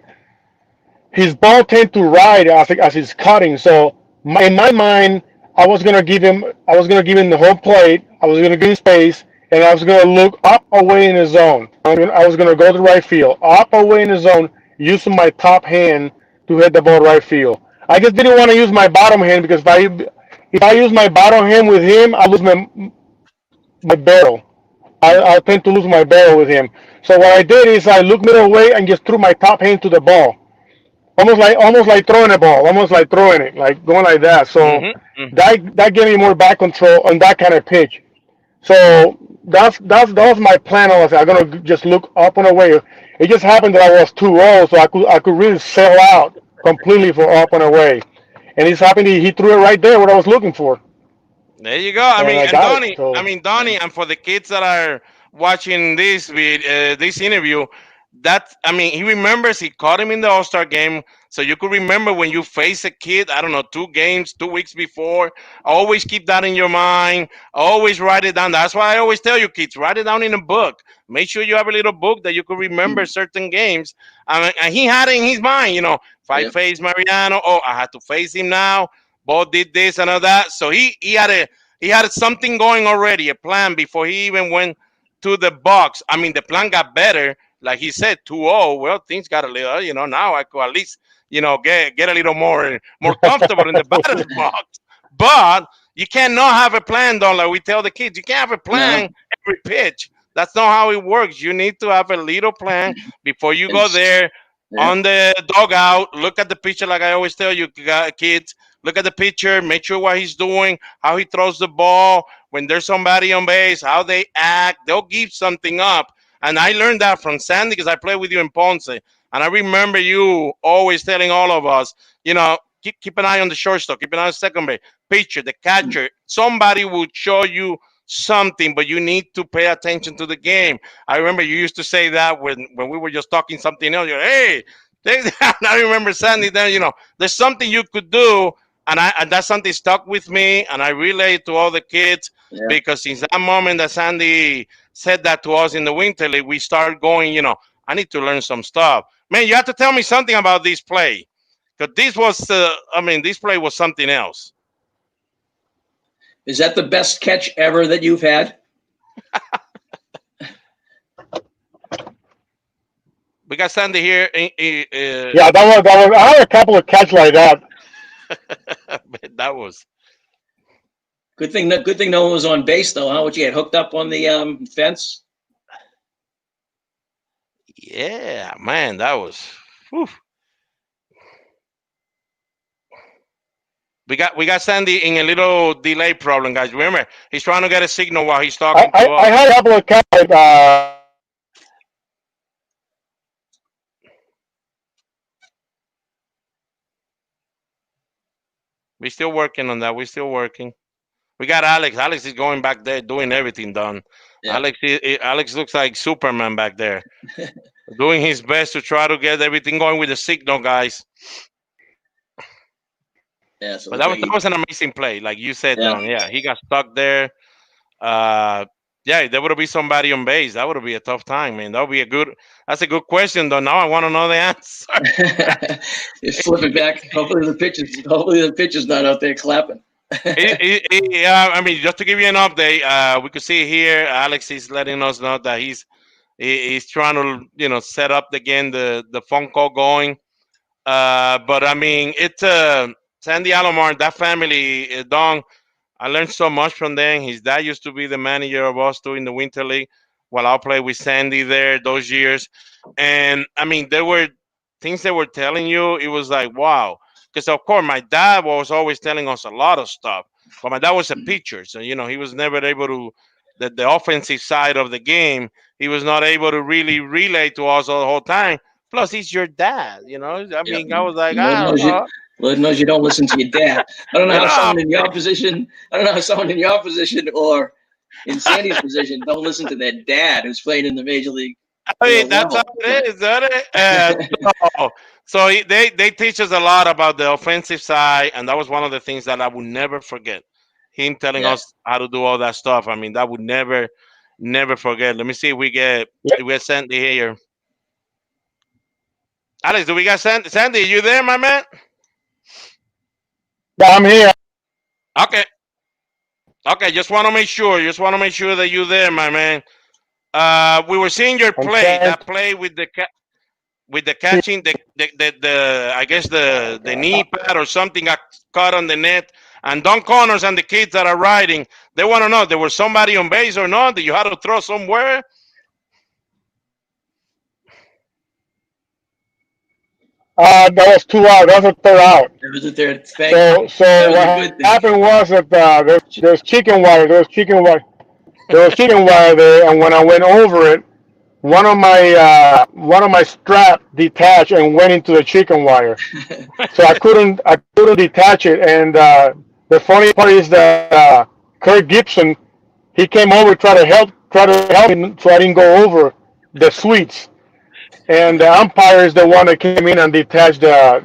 His ball tend to ride as he's cutting. So in my mind, I was gonna give him the whole plate. I was gonna give him space, and I was gonna look up away in the zone. I was gonna go to right field, up away in the zone, using my top hand to hit the ball right field. I just didn't want to use my bottom hand because if I use my bottom hand with him, I lose my barrel. I tend to lose my barrel with him. So what I did is I looked middle way and just threw my top hand to the ball, almost like throwing a ball, almost like throwing it, like going like that. So Hmm. Hmm. that gave me more back control on that kind of pitch. So that was my plan. I'm gonna just look up and away. It just happened that I was too old, so I could really sell out completely for up and away. And it's happened. He threw it right there what I was looking for, There you go. I and mean, I and got it. Donnie, I So mean Donnie, and for the kids that are watching this interview, I mean, he remembers he caught him in the All Star game. So you could remember when you face a kid, I don't know, 2 games, 2 weeks before. Always keep that in your mind. Always write it down. That's why I always tell you kids, write it down in a book. Make sure you have a little book that you could remember certain games. And he had it in his mind, if I Yep. face Mariano, oh, I had to face him now. Both did this and all that. So he had something going already, a plan before he even went to the box. I mean, the plan got better. Like he said, 2-0. Well, things got a little, now I could at least, get a little more comfortable in the batter's box. But you cannot have a plan, though. Like we tell the kids, you can't have a No. plan every pitch. That's not how it works. You need to have a little plan before you go It's, there yeah. on the dugout. Look at the pitcher, like I always tell you, kids. Look at the pitcher, make sure what he's doing, how he throws the ball, when there's somebody on base, how they act. They'll give something up. And I learned that from Sandy because I played with you in Ponce. And I remember you always telling all of us, keep an eye on the shortstop, keep an eye on the second base, pitcher, the catcher. Somebody will show you something, but you need to pay attention to the game. I remember you used to say that when we were just talking something else. You're, hey, I remember Sandy then, there's something you could do, and that's something stuck with me, and I relay it to all the kids Yeah. because since that moment that Sandy said that to us in the winter league, we started going. I need to learn some stuff. Man, you have to tell me something about this play because this play was something else. Is that the best catch ever that you've had? We got Sandy here. yeah, that was. I had a couple of catches like that. That was. Good thing. Good thing no one was on base though, huh? What you had hooked up on the fence? Yeah, man, that was. Whew. We got Sandy in a little delay problem, guys. Remember, he's trying to get a signal while he's I, talking to I, I us. had a couple of catches. We're still working on that. We're still working. We got Alex. Alex is going back there doing everything done. Yeah. Alex looks like Superman back there, doing his best to try to get everything going with the signal, guys. Yeah. So it But looks that like was that was an amazing play, like you said, yeah. Don. Yeah, he got stuck there. Yeah, if there would be somebody on base, that would be a tough time, man. That would be a good. That's a good question, though. Now I want to know the answer. Just flip it back. Hopefully the pitcher's not out there clapping. Yeah, I mean, just to give you an update, we could see here Alex is letting us know that he's trying to set up again the phone call going. But I mean, it's Sandy Alomar, that family, Don. I learned so much from them. His dad used to be the manager of us too in the Winter League while I played with Sandy there those years. And I mean, they were things they were telling you, it was like wow. Because of course, my dad was always telling us a lot of stuff, but my dad was a pitcher, so he was never able to the offensive side of the game. He was not able to really relay to us the whole time. Plus, he's your dad. I Yeah. mean, I was like, Lord I don't knows you. know, Lord knows you don't listen to your dad. I don't know you how know. someone in your position. I don't know how someone in your position or in Sandy's position don't listen to their dad who's playing in the major league, I mean, that's how level. it But is, isn't it? They teach us a lot about the offensive side, and that was one of the things that I would never forget. Him telling yeah, us how to do all that stuff. I mean, that would never forget. Let me see if we get Sandy here. Alex, do we got Sandy? Sandy, you there, my man? Yeah, I'm here. Okay, okay. Just want to make sure. Just want to make sure that you there, my man. We were seeing your I'm play. trying That play with the catching the I guess the knee pad or something got caught on the net. And Don Connors and the kids that are riding, they want to know there was somebody on base or not. That you had to throw somewhere. that was 2 out. That was a third out. there was a third. Thank you. So That was a what good thing. happened was that there's chicken wire. There was chicken wire there, and when I went over it, one of my strap detached and went into the chicken wire. So I couldn't detach it. And the funny part is that Kurt Gibson, he came over try to help me so I didn't go over the sweets. And the umpire is the one that came in and detached the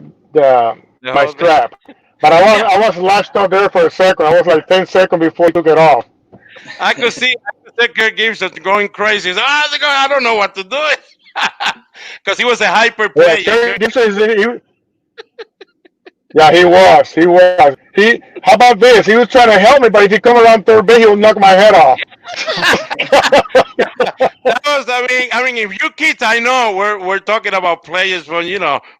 The my whole thing. strap. But I was lashed out there for a second. I was like 10 seconds before he took it off. I could see Kirk Gibson going crazy. He's like, I don't know what to do, because he was a hyper Yeah, player. Kurt Gibson yeah, he was. He was. How about this? He was trying to help me, but if he come around third base, he would knock my head off. That was, I mean, if you kids, I know we're talking about players from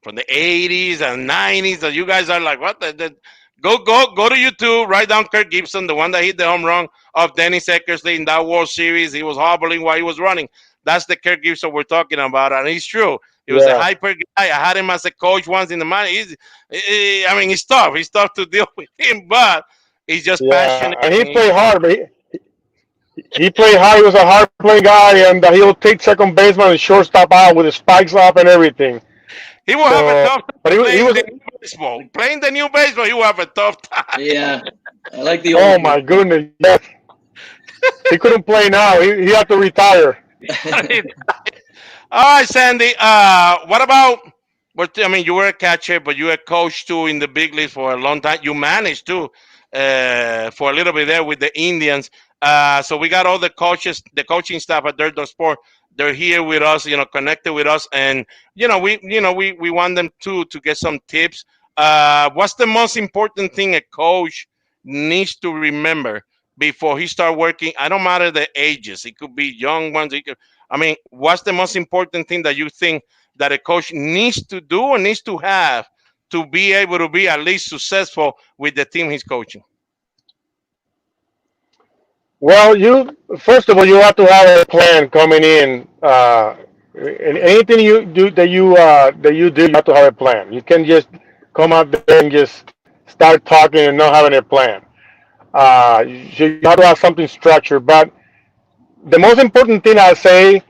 from the '80s and '90s. That you guys are like, what go to YouTube, write down Kirk Gibson, the one that hit the home run of Dennis Eckersley in that World Series. He was hobbling while he was running. That's the Kirk Gibson we're talking about, and it's true. He was a Yeah, hyper guy. I had him as a coach once in the man. I mean, he's tough. He's tough to deal with him, but he's just yeah, passionate and he and he's played fun. hard, but he played hard. He was a hard play guy, and he'll take second baseman and shortstop out with his spikes up and everything. He will have a So, tough but time he playing was. the new baseball. Playing the new baseball, he will have a tough time. Yeah, I like the Oh old my baseball. goodness, yes, he couldn't play now. He had to retire. All right, Sandy. What about? But I mean, you were a catcher, but you were a coach too in the big leagues for a long time. You managed too for a little bit there with the Indians. So we got all the coaches, the coaching staff at Dirt Dog Sport. They're here with us, connected with us, and we want them to get some tips. What's the most important thing a coach needs to remember before he start working? I don't matter the ages. It could be young ones. I mean, what's the most important thing that you think that a coach needs to do and needs to have to be able to be at least successful with the team he's coaching? Well, you first of all you have to have a plan coming in. And anything you do that you do, you have to have a plan. You can just come out there and just start talking and not having a plan. You have to have something structured. But the most important thing I say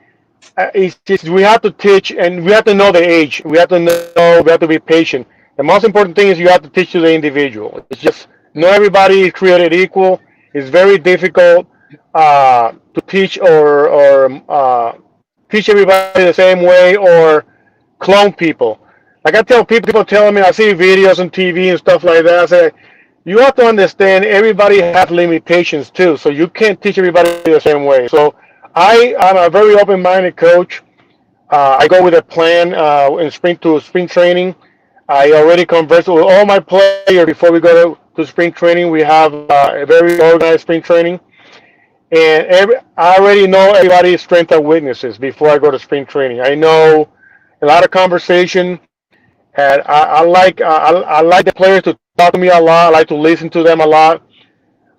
is we have to teach and we have to know the age. We have to know. We have to be patient. The most important thing is you have to teach to the individual. It's just not everybody is created equal. It's very difficult to teach or teach everybody the same way or clone people. Like I tell people telling me I see videos on TV and stuff like that. I say you have to understand everybody has limitations too, so you can't teach everybody the same way. So I'm a very open-minded coach. I go with a plan in spring training. I already conversed with all my players before we go to spring training. We have a very organized spring training, and I already know everybody's strengths and weaknesses before I go to spring training. I know a lot of conversation, and I like the players to talk to me a lot. I like to listen to them a lot.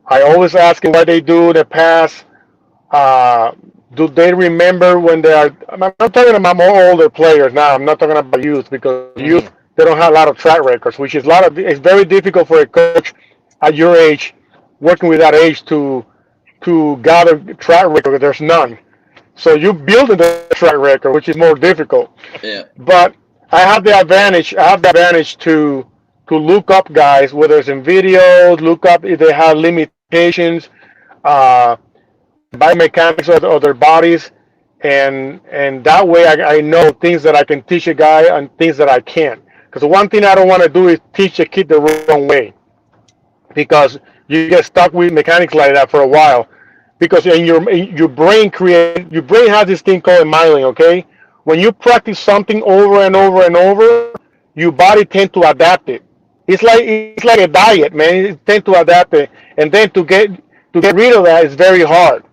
I always ask them what they do in the past. Uh, do they remember when they are? I'm not talking about more older players now. I'm not talking about youth because youth Hmm. they don't have a lot of track records, which is a lot of. It's very difficult for a coach at your age, working with that age to gather track record. There's none. So you build the track record, which is more difficult. Yeah. But I have the advantage. I have the advantage to look up guys, whether it's in videos, look up if they have limitations, uh, the biomechanics of their bodies, and that way I know things that I can teach a guy and things that I can't. Because the one thing I don't want to do is teach a kid the wrong way, because you get stuck with mechanics like that for a while. Because in your brain your brain has this thing called myelin. Okay, when you practice something over and over and over, your body tends to adapt it. It's like a diet, man. It tends to adapt it, and then to get rid of that is very hard.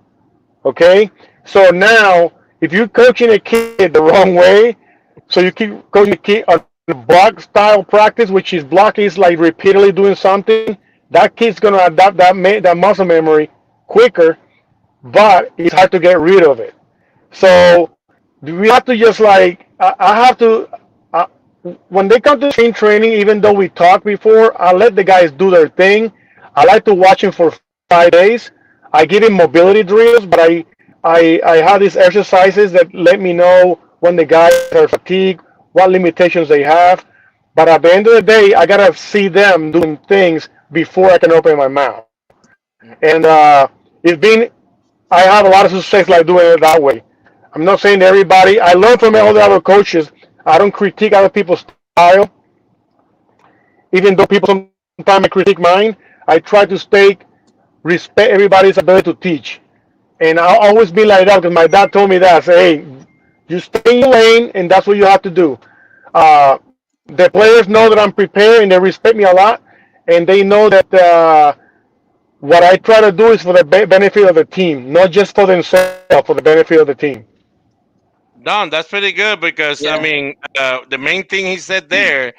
Okay, so now if you're coaching a kid the wrong way, so you keep coaching the kid on a block style practice, which is block is like repeatedly doing something. That kid's gonna adapt that muscle memory quicker, but it's hard to get rid of it. So we have to just like I have to uh, when they come to team training, even though we talked before, I let the guys do their thing. I like to watch them for 5 days. I give them mobility drills, but I have these exercises that let me know when the guys are fatigued, what limitations they have. But at the end of the day, I gotta see them doing things before I can open my mouth. And it's been I have a lot of success like doing it that way. I'm not saying everybody. I learn from all the other coaches. I don't critique other people's style, even though people sometimes critique mine. I try to respect everybody's ability to teach, and I'll always be like that because my dad told me that. I say, hey, you stay in your lane, and that's what you have to do. The players know that I'm prepared, and they respect me a lot, and they know that what I try to do is for the benefit of the team, not just for themselves, for the benefit of the team. Don, that's pretty good because I Yeah. mean, the main thing he said there,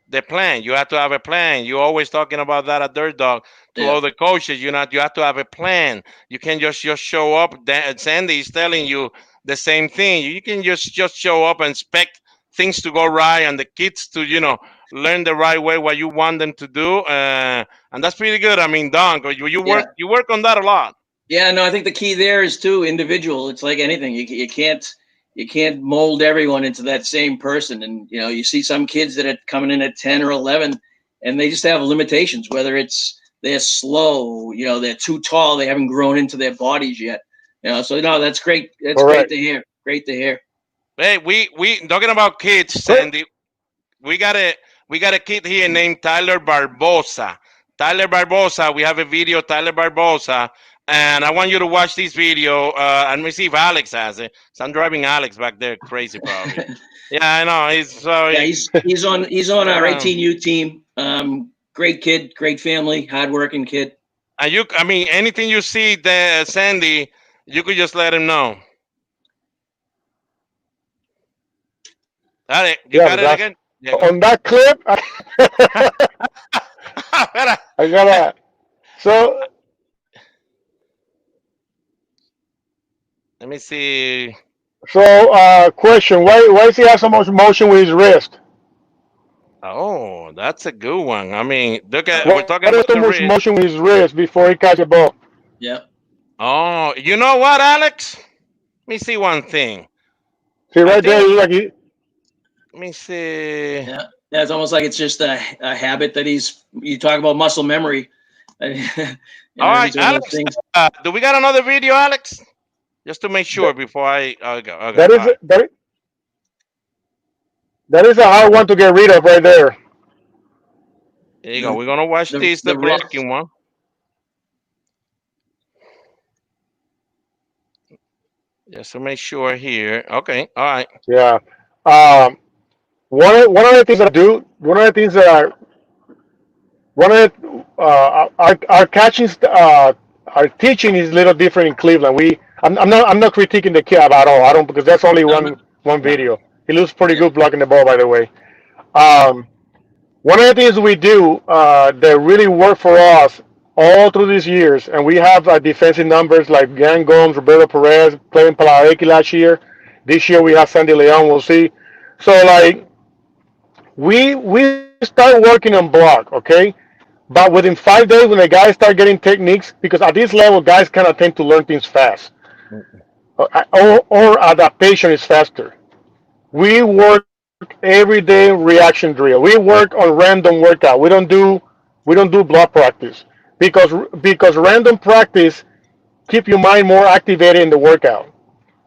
the plan. You have to have a plan. You're always talking about that at Dirt Dog to Yeah. all the coaches. You have to have a plan. You can't just show up. Sandy is telling you the same thing. You can just show up and expect things to go right and the kids to learn the right way what you want them to do. And that's pretty good. I mean, Don, 'cause Yeah. you work on that a lot. Yeah, no, I think the key there is too individual. It's like anything. You can't mold everyone into that same person. And you see some kids that are coming in at 10 or 11, and they just have limitations. Whether it's they're slow, they're too tall, they haven't grown into their bodies yet. So no, that's great. That's great Correct. to hear. Great to hear. Hey, we talking about kids, Sandy. we got a we got a kid here named Tyler Barbosa. Tyler Barbosa, we have a video, Tyler Barbosa, and I want you to watch this video and let me see if Alex has it. So I'm driving Alex back there crazy probably. Yeah, I know. He's so Yeah, he's on our uh, 18U team. Great kid, great family, hardworking kid. and I mean anything you see there, Sandy, you could just let him know. Got it. You Yeah, got but it that's again? Yeah, go. on that clip. I gotta. So Let me see. question: Why does he have so much motion with his wrist? Oh, that's a good one. I mean, we're Why talking does about so the much wrist. motion with his wrist before he catch a ball? Yeah, Oh, you know what, Alex? Let me see one thing. See I right there, think. he's like he, Let me see. yeah. Yeah, it's almost like it's just a habit that you talk about muscle memory. All right, It's one of those Alex. things. Do we got another video, Alex? Just to make sure before I go. Okay. that All is right. that is a hard one to get rid of right there. There you go. The We're gonna watch the this, the the wrist. blocking one. Just to make sure here. Okay. All right. Yeah. Um, one of the things that I do, one of the things that I one of the, our catching our teaching is a little different in Cleveland. I'm not critiquing the kid at all. I don't because that's only No, no, one no. video. He looks pretty Yeah, good blocking the ball, by the way. Um, one of the things we do that really work for us all through these years, and we have defensive numbers like Gan Gomes, Roberto Perez, playing Palaeki last year. This year we have Sandy Leon. We'll see. So like we start working on block, okay? But within 5 days, when the guys start getting techniques, because at this level, guys kind of tend to learn things fast, or adaptation is faster. We work every day reaction drill. We work on random workout. We don't do block practice because random practice keep your mind more activated in the workout.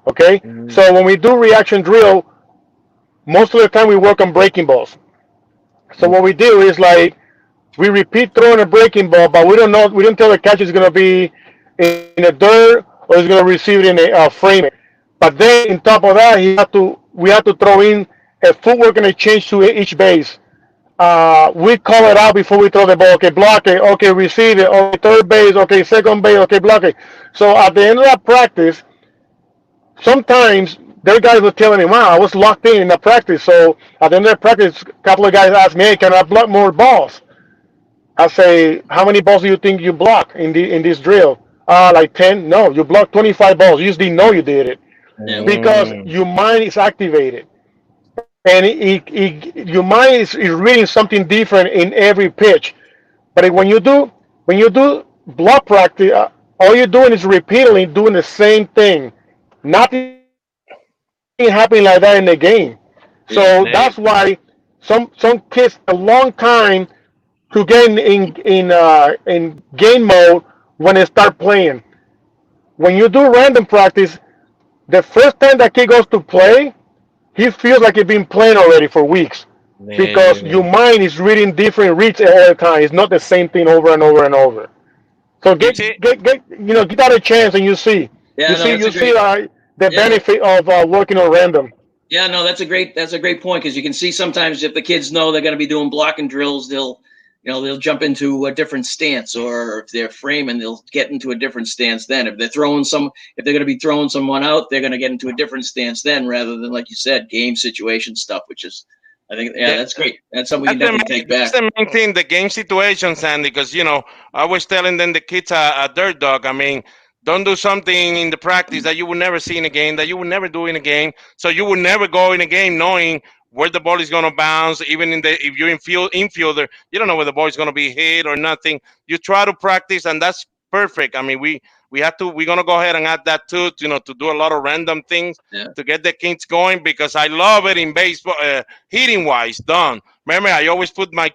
Okay, so when we do reaction drill, most of the time we work on breaking balls. So what we do is like we repeat throwing a breaking ball, but we don't know. We don't tell the catcher it's going to be in the dirt or he's going to receive it in a frame it. But then in top of that, we have to throw in a footwork and a change to each base. We call it out before we throw the ball. Okay, block it. Okay, receive it. Okay, third base. Okay, second base. Okay, block it. So at the end of that practice, sometimes their guys were telling me, "Wow, I was locked in the practice." So at the end of the practice, a couple of guys asked me, "Hey, can I block more balls?" I say, "How many balls do you think you block in this drill?" Like 10. No, you blocked 25 balls. You just didn't know you did it Yeah. because your mind is activated, and your mind is reading something different in every pitch. But when you do block practice, all you're doing is repeatedly doing the same thing. Nothing happening like that in the game. So that's why some kids take a long time to get in game mode when they start playing. When you do random practice, the first time that kid goes to play, he feels like he's been playing already for weeks because your Man. mind is reading different reads all the time. It's not the same thing over and over and over. So You see, give that a chance, and you see Yeah, you no, see that's you a see great. the Yeah, benefit of working on random. yeah, no, that's a great point because you can see sometimes if the kids know they're going to be doing blocking drills, they'll jump into a different stance, or if they're framing, they'll get into a different stance. Then if they're going to be throwing someone out, they're going to get into a different stance then, rather than like you said, game situation stuff, which is, I think, yeah, the, that's great. That's something we can that's the definitely main, take that's back. the main thing, the game situation, Sandy. Because I was telling them the kids are dirt dog. I mean, don't do something in the practice that you would never see in a game, that you would never do in a game. So you would never go in a game knowing where the ball is gonna bounce. Even if you're infielder, you don't know where the ball is gonna be hit or nothing. You try to practice, and that's perfect. I mean, we're gonna go ahead and add that too. To do a lot of random things Yeah, to get the kids going because I love it in baseball, hitting wise. Done. Remember, I always put my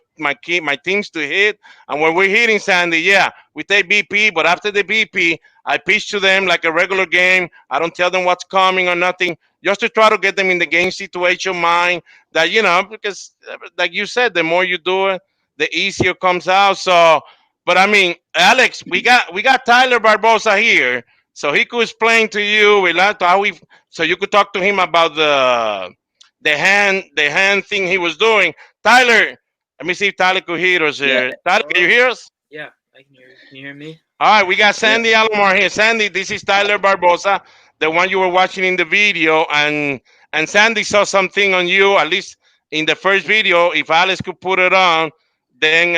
teams to hit, and when we're hitting, Sandy, yeah, we take BP, but after the BP, I pitch to them like a regular game. I don't tell them what's coming or nothing, just to try to get them in the game situation mind. That because like you said, the more you do it, the easier it comes out. So, but I mean, Alex, we got Tyler Barbosa here, so he could explain to you. We like to how we, so you could talk to him about the hand thing he was doing. Tyler, let me see if Tyler could hear us yeah, here. Tyler, can you Hello? hear us? Yeah, I can hear you. Can you hear me? All right, we got yeah. Sandy Alomar here. Sandy, this is Tyler Barbosa, the one you were watching in the video, and Sandy saw something on you, at least in the first video. If Alex could put it on, then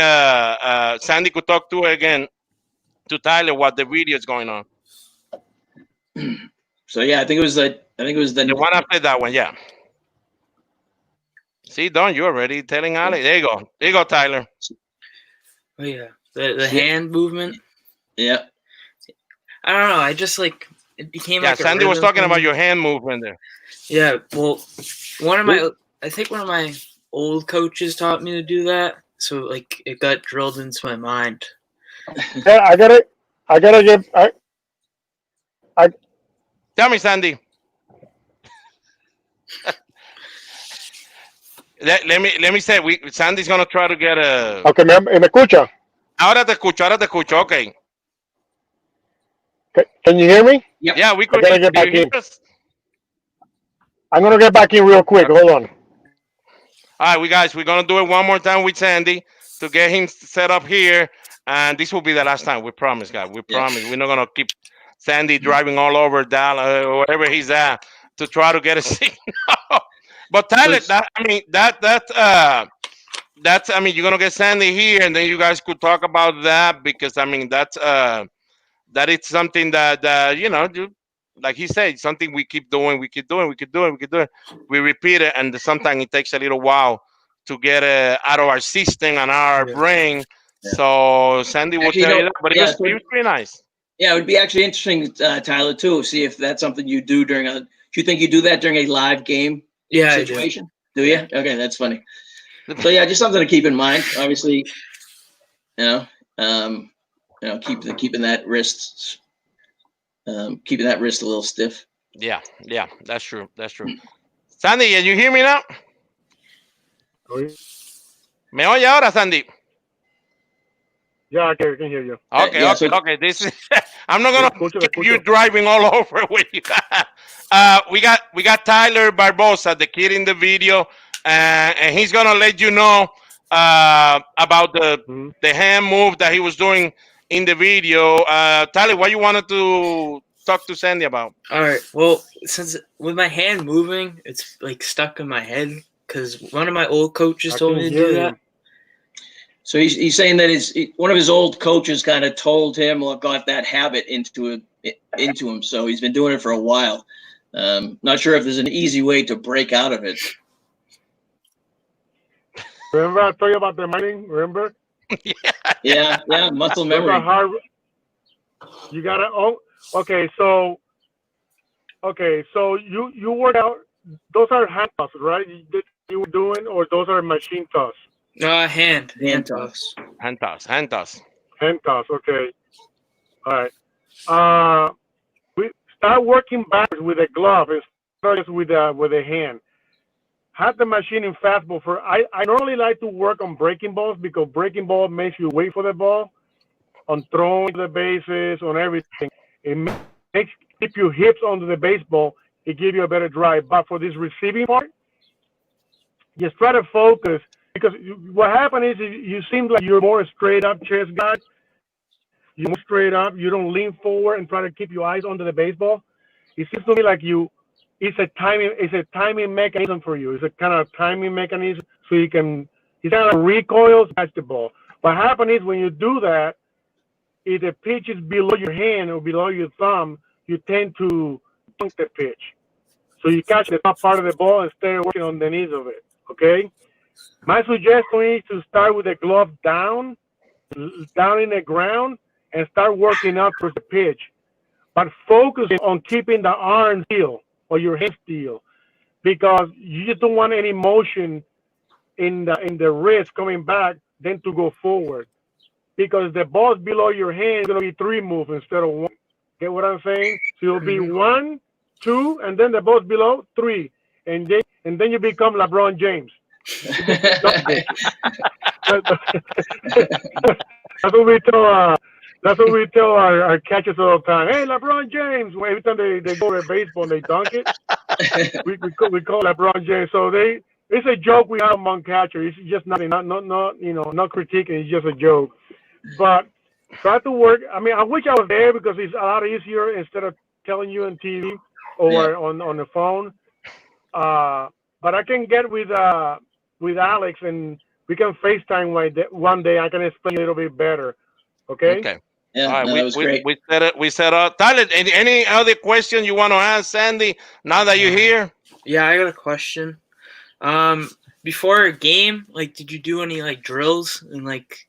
Sandy could talk to her again to Tyler what the video is going on. So yeah, I think it was the The one after that one, yeah. See, Don, you're already telling Alex. There you go. There you go, Tyler. Oh yeah, the hand movement. yeah. I don't know. I just like it became Yeah, like a Sandy was rhythm talking for about me. your hand movement there. Yeah. Well, one of my I think one of my old coaches taught me to do that, so like it got drilled into my mind. Yeah, I gotta get I Tell me, Sandy. Let me say, Sandy's gonna try to get a. okay, me escucha. Ahora te escucho. Okay. Can you hear me? Yep. Yeah, we I could hear. gotta get Do you back hear in. us? I'm gonna get back in real quick. Hold on. All right, we're gonna do it one more time with Sandy to get him set up here, and this will be the last time. We promise, guys. We Yeah. promise. We're not gonna keep Sandy driving all over Dallas or wherever he's at to try to get a signal. But So Tyler, it's, that I mean that that's, I mean, you're gonna get Sandy here, and then you guys could talk about that, because I mean that is something that like he said, something we keep doing, we keep doing, we keep doing, we keep doing, we repeat it, and sometimes it takes a little while to get it out of our system and our Yeah. brain. Yeah. So Sandy will Actually, tell you that, but yeah, it was pretty nice. yeah, it would be actually interesting, Tyler, too. See if that's something you do during a. Do you think you do that during a live game Yeah, situation? Do you? Okay, that's funny. So yeah, just something to keep in mind. Obviously, you know, um, keeping that wrist, keeping that wrist a little stiff. Yeah, yeah, that's true, that's true. Sandy, can you hear me now? ¿Me oye ahora, Sandy? Yeah, I can hear you. Okay, Yeah, okay, so okay. This is, I'm not Te gonna escucho, te keep you escucho. driving all over with you. We got Tyler Barbosa, the kid in the video, and he's gonna let you know about Mhm. the hand move that he was doing in the video. Tyler, what you wanted to talk to Sandy about? All right. Well, since with my hand moving, it's like stuck in my head because one of my old coaches I told can me to hear do that. him. So he's saying that one of his old coaches kind of told him or got that habit into him. So he's been doing it for a while. Not sure if there's an easy way to break out of it. Remember I told you about the mining? Remember? Yeah, muscle Those are memory. hard. You gotta. Oh, okay. So you work out. Those are hand tosses, right? That you were doing, or those are machine toss? Hand Hand toss. Hand toss, hand toss. Hand toss. Okay. All right. We start working backwards with a glove instead of just with a hand. Have the machine in fastball for. I normally like to work on breaking balls because breaking ball makes you wait for the ball, on throwing the bases, on everything. It makes keep your hips onto the baseball. It gives you a better drive. But for this receiving part, just try to focus because what happens is you seem like you're more straight up chest guy. You move straight up. You don't lean forward and try to keep your eyes onto the baseball. It seems to me like it's a timing mechanism for you. It's a kind of timing mechanism so you can. It's kind of like recoils catch the ball. What happens is when you do that, if the pitch is below your hand or below your thumb, you tend to dunk the pitch. So you catch the top part of the ball instead of working underneath of it. Okay. My suggestion is to start with the glove down in the ground, and start working up towards the pitch. But focus on keeping the arm still or your hand still, because you just don't want any motion in the wrist coming back, then to go forward. Because the ball's below your hand is going to be 3 moves instead of 1. Get what I'm saying? So it'll be 1, 2, and then the ball's below 3, and then you become LeBron James. That's what we tell. That's what we tell our catchers all the time. Hey, LeBron James. Every time they go to baseball and they dunk it, we call LeBron James. So it's a joke we have among catchers. It's just nothing, not not critiquing. It's just a joke. But try to work. I mean, I wish I was there because it's a lot easier instead of telling you on TV or on the phone. But I can get with Alex and we can FaceTime one day. I can explain a little bit better. Okay. Okay. Yeah, All right, no, that was great. we set it. We set up. Tyler, any other question you want to ask Sandy now that you're here? Yeah, I got a question. Before a game, like, did you do any like drills and like,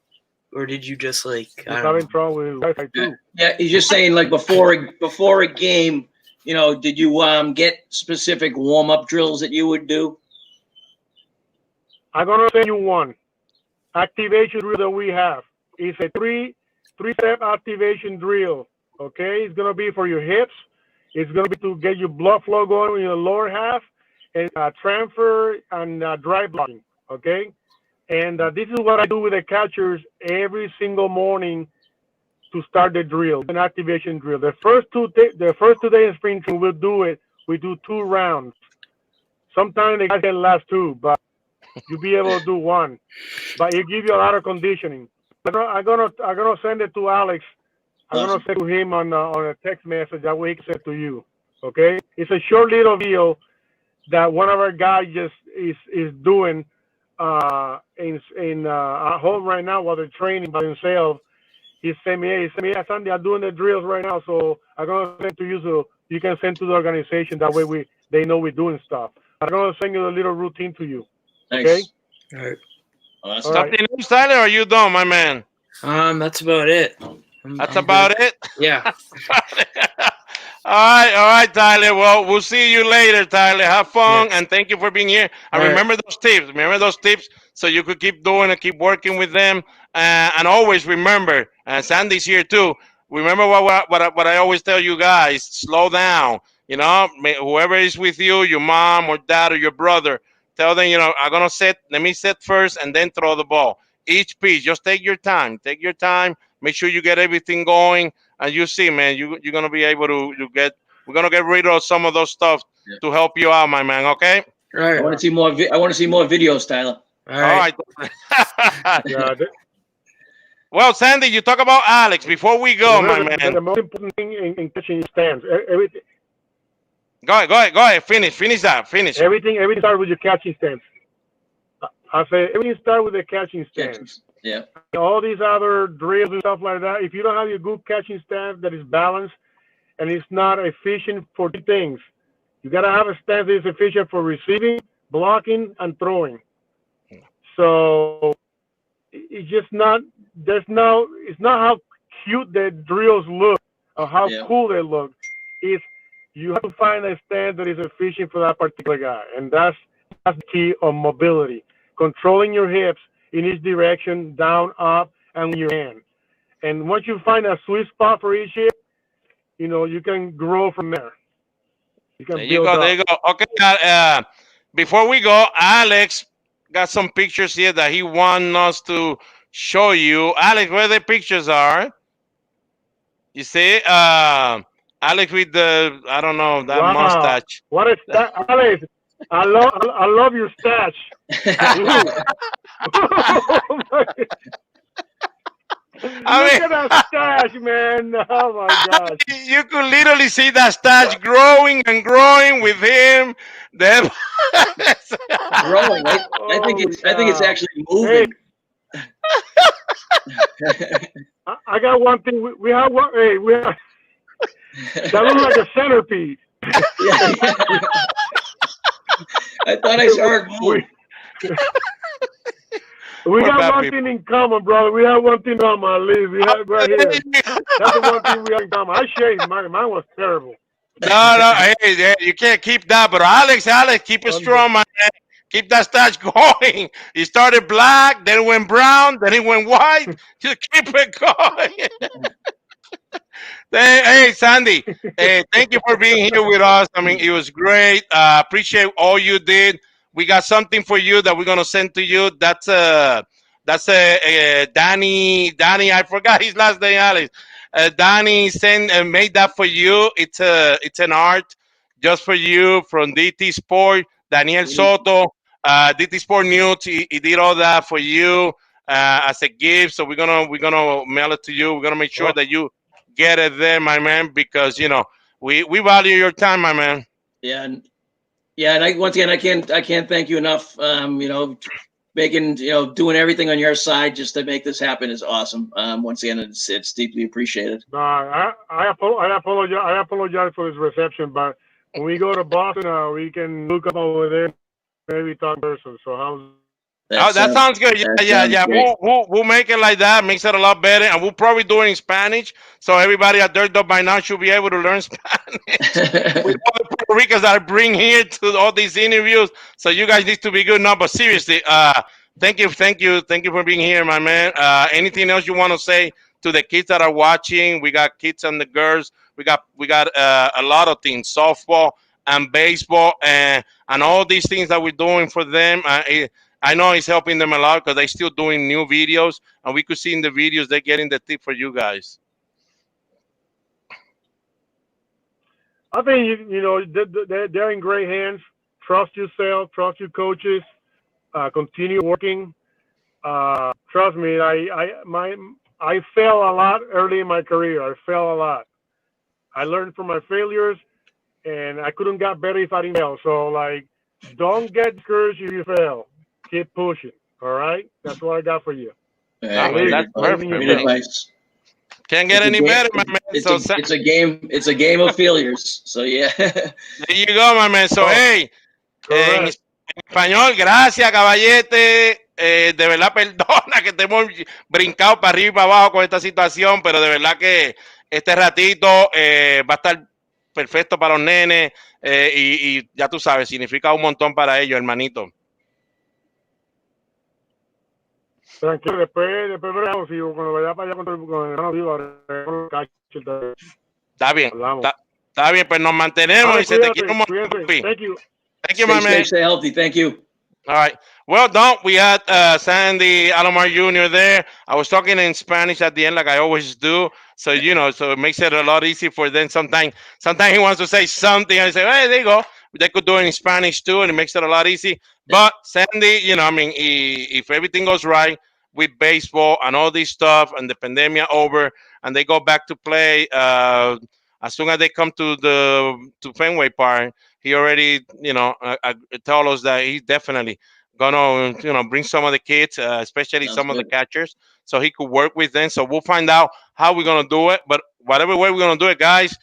or did you just like? I'm having trouble with Wi-Fi too. Yeah, he's just saying like before a game, did you get specific warm up drills that you would do? I'm gonna send you one activation drill that we have. It's a three-step activation drill. Okay, it's gonna be for your hips. It's gonna be to get your blood flow going in your lower half, and transfer and dry blocking. Okay, and this is what I do with the catchers every single morning to start the drill, an activation drill. The first 2 days of spring training, we'll do it. We do 2 rounds. Sometimes the guys can last 2, but you'll be able to do 1. But it gives you a lot of conditioning. I'm gonna send it to Alex. I'm gonna send it to him on a text message that way he can send it to you. Okay? It's a short little video that one of our guys just is doing at home right now while they're training by themselves. He sent me, yeah, Sandy, I'm doing the drills right now, so I'm gonna send to you so you can send to the organization. That way they know we're doing stuff. I'm gonna send you a little routine to you. Okay? Nice. All right. Awesome. All right. Something else, Tyler, or are you done, my man? That's about it. That's I'm about good. it? Yeah. All right, Tyler. Well, we'll see you later, Tyler. Have fun, and thank you for being here. And All right. remember those tips. Remember those tips so you could keep doing and keep working with them. And always remember, and Sandy's here too. Remember what I always tell you guys: slow down. You know, whoever is with you, your mom or dad or your brother, tell them, I'm gonna set. Let me set first, and then throw the ball. Each piece, just take your time. Take your time. Make sure you get everything going, and you see, man, you're gonna be able to get. We're gonna get rid of some of those stuff to help you out, my man. Okay. I want to see more. I want to see more videos, Tyler. All right. Well, Sandy, you talk about Alex before we go, my man. The most important thing in catching stands. Everything. Go ahead. Finish that. Finish. Everything starts with your catching stance. I say everything starts with the catching stance. Yeah. All these other drills and stuff like that. If you don't have your good catching stance that is balanced and it's not efficient for two things, you gotta have a stance that is efficient for receiving, blocking, and throwing. So it's just not. It's not how cute the drills look or how cool they look. It's you have to find a stand that is efficient for that particular guy, and that's the key on mobility. Controlling your hips in each direction, down, up, and with your hand. And once you find a sweet spot for each hip, you can grow from there. You can There you build go. up. There you go. Okay. Before we go, Alex got some pictures here that he wants us to show you. Alex, where the pictures are? You see, Alex with the I don't know that Wow. mustache. What a stash, Alex! I love your stash. Look at that stash, man! Oh my gosh! You could literally see that stash growing and growing with him. Then Growing. I think it's actually moving. Hey, I got one thing. We have one. Hey, we have, that looks like a centipede. I thought I saw it move. We got one thing in common, brother. We have one thing on my list. We have right here. That's the one thing we have in common. I shaved mine. Mine was terrible. no, hey, you can't keep that. But Alex, keep it strong, man. Keep that stash going. He started black, then it went brown, then it went white. Just keep it going. Hey, Sandy, thank you for being here with us. I mean, it was great. Appreciate all you did. We got something for you that we're gonna send to you. That's Danny. I forgot his last name, Alex. Danny made that for you. It's an art just for you from DT Sport. Daniel Soto, DT Sport News. He did all that for you as a gift. So we're gonna mail it to you. We're gonna make sure that you get it there, my man, because we value your time, my man. Yeah, and once again, I can't thank you enough. Making doing everything on your side just to make this happen is awesome. Once again, it's deeply appreciated. I apologize. I apologize for this reception, but when we go to Boston, we can look up over there, maybe talk in person. So how's That sounds good. Yeah. We'll make it like that. Makes it a lot better, and we'll probably do it in Spanish, so everybody at Dirt Dog by now should be able to learn Spanish with all the Puerto Ricans that I bring here to all these interviews. So you guys need to be good now. But seriously, thank you for being here, my man. Anything else you want to say to the kids that are watching? We got kids and the girls. We got a lot of things: softball and baseball, and all these things that we're doing for them. I know it's helping them a lot because they're still doing new videos, and we could see in the videos they're getting the tip for you guys. I think they're in great hands. Trust yourself, trust your coaches, continue working. Trust me, I failed a lot early in my career. I failed a lot. I learned from my failures, and I couldn't get better if I didn't fail. So don't get discouraged if you fail. keep pushing. All right, that's what I got for you. I mean, that's perfect, Great man. advice. Can't get any better, my man. It's So a it's a game of failures. So yeah. there you go, my man. So hey, en Correct. español, gracias, caballete. De verdad, perdona que te hemos brincado para arriba y para abajo con esta situación, pero de verdad que este ratito va a estar perfecto para los nenes y ya tú sabes, significa un montón para ellos, hermanito. Tranquilo, después veremos si cuando vaya para allá con el hermano vivo, con el cacho, Está bien, hablamos. está bien, pues nos mantenemos y se te quiere un montón. Cuídate. Thank you. Thank you, my Stay man. safe, stay healthy. Thank you. All right. Well done. We had Sandy Alomar Jr. there. I was talking in Spanish at the end, like I always do. So, you know, so it makes it a lot easier for them. Sometimes he wants to say something. I say, hey, there you go. They could do it in Spanish too, and it makes it a lot easier. But Sandy, you know, I mean, if everything goes right with baseball and all this stuff and the pandemic over and they go back to play, as soon as they come to Fenway Park, he already, you know, told us that he's definitely gonna, you know, bring some of the kids, especially Sounds some of the good. catchers, so he could work with them. So we'll find out how we're gonna do it. But whatever way we're gonna do it, guys,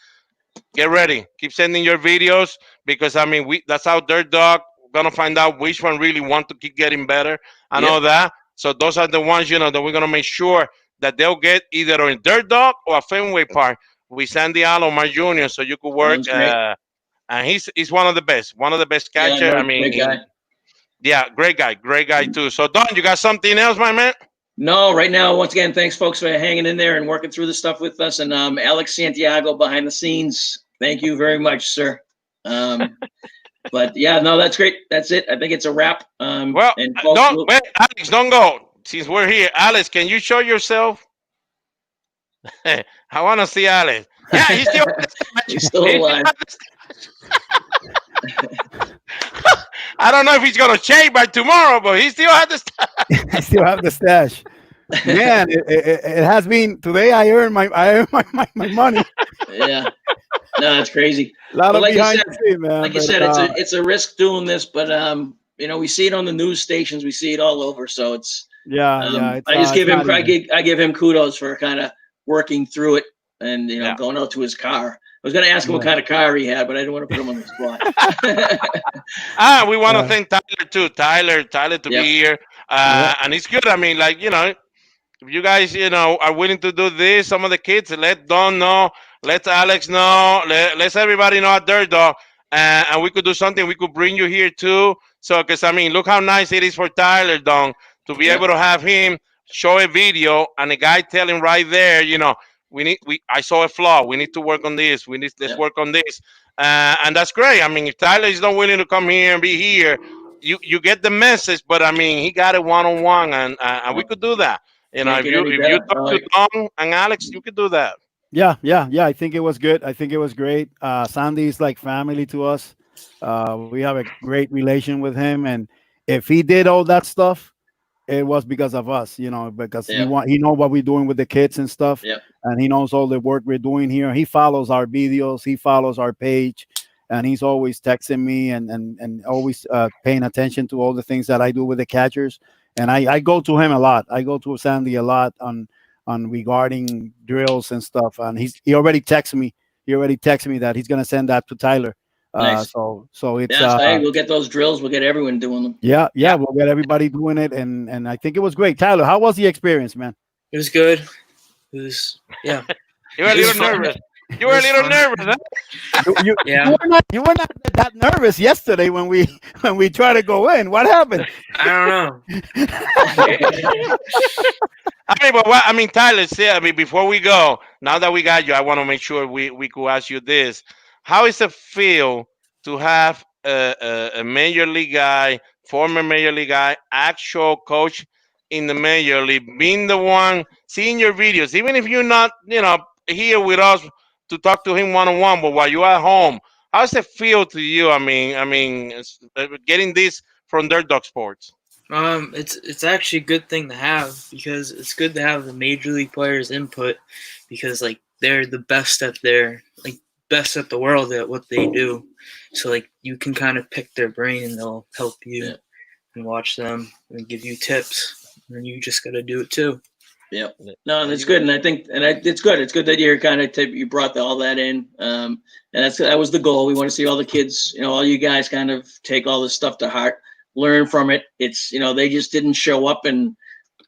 get ready. Keep sending your videos because I mean, that's how Dirt Dog gonna find out which one really want to keep getting better and Yep. all that. So those are the ones, you know, that we're gonna make sure that they'll get either on Dirt Dog or a Fenway Park with Sandy Alomar Jr. So you could work. Sounds great. And he's one of the best Yeah, catcher. I no, mean, great guy. yeah, great guy too. So Don, you got something else, my man? No, right now, once again, thanks folks for hanging in there and working through the stuff with us. And Alex Santiago behind the scenes, thank you very much, sir. But yeah, no, that's great. That's it. I think it's a wrap. Well, and folks, don't wait, Alex, don't go. Since we're here, Alex, can you show yourself? I want to see Alex. Yeah, he's still he's still alive. I don't know if he's gonna shave by tomorrow, but he still has the stash. I still have the stash. Man, it has been today. I earned my money. Yeah, no, it's crazy. A lot of like behind you said, the scene, man. like you said, it's a risk doing this, but you know, we see it on the news stations, we see it all over. So it's yeah. I just give him easy. I give him kudos for kind of working through it and you know going out to his car. I was going to ask him what kind of car he had, but I didn't want to put him on the spot. We want to thank Tyler too. Tyler to be here, and it's good. I mean, like, you know, if you guys, you know, are willing to do this, some of the kids, let Don know, let Alex know, let everybody know at Dirt Dog, and we could do something. We could bring you here too. So, because I mean, look how nice it is for Tyler, Don, to be able to have him show a video and a guy telling right there, you know, I saw a flaw. We need to work on this. Let's work on this, and that's great. I mean, if Tyler is not willing to come here and be here, you get the message. But I mean, he got it one-on-one, and we could do that. You know, if you talk to Don and Alex, you could do that. Yeah. I think it was good. I think it was great. Sandy is like family to us. We have a great relation with him, and if he did all that stuff, it was because of us, you know, because he know what we're doing with the kids and stuff, and he knows all the work we're doing here. He follows our videos, he follows our page, and he's always texting me and always paying attention to all the things that I do with the catchers. And I go to him a lot. I go to Sandy a lot on regarding drills and stuff. And he already texted me. He already texted me that he's gonna send that to Tyler. Nice. So it's hey, we'll get those drills. We'll get everyone doing them. Yeah, we'll get everybody doing it, and I think it was great. Tyler, how was the experience, man? It was good. It was You were a little nervous. You were a little nervous, huh? You were not that nervous yesterday when we tried to go in. What happened? I don't know. I mean, Tyler, before we go, now that we got you, I want to make sure we could ask you this. How is it feel to have a major league guy, former major league guy, actual coach in the major league, being the one seeing your videos, even if you're not, you know, here with us to talk to him one-on-one, but while you're at home, how does it feel to you? I mean, getting this from Dirt Dog Sports. It's actually a good thing to have because it's good to have the major league players' input because like they're the best at best at the world at what they do. So like you can kind of pick their brain and they'll help you. and watch them and give you tips, and you just got to do it too. Yep. No, and it's good, and I think, it's good. It's good that you're kind of you brought all that in, and that was the goal. We want to see all the kids, all you guys, kind of take all this stuff to heart, learn from it. It's they just didn't show up and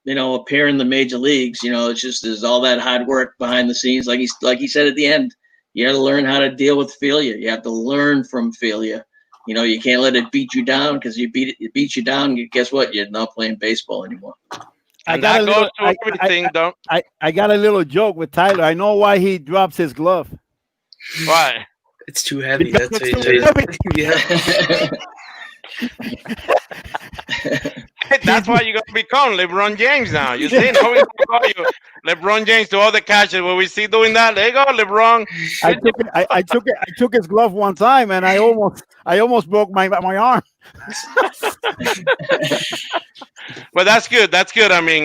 appear in the major leagues. It's just there's all that hard work behind the scenes. Like he said at the end, you got to learn how to deal with failure. You have to learn from failure. You can't let it beat you down, because it beats you down. Guess what? You're not playing baseball anymore. I got a little. I got a little joke with Tyler. I know why he drops his glove. Why? It's too heavy. Because That's it's what too heavy. That's why you're gonna become LeBron James now. You see, now we gonna call you LeBron James to all the catchers. When we see doing that, there you go, LeBron. I took his glove one time, and I almost broke my arm. But that's good. That's good. I mean,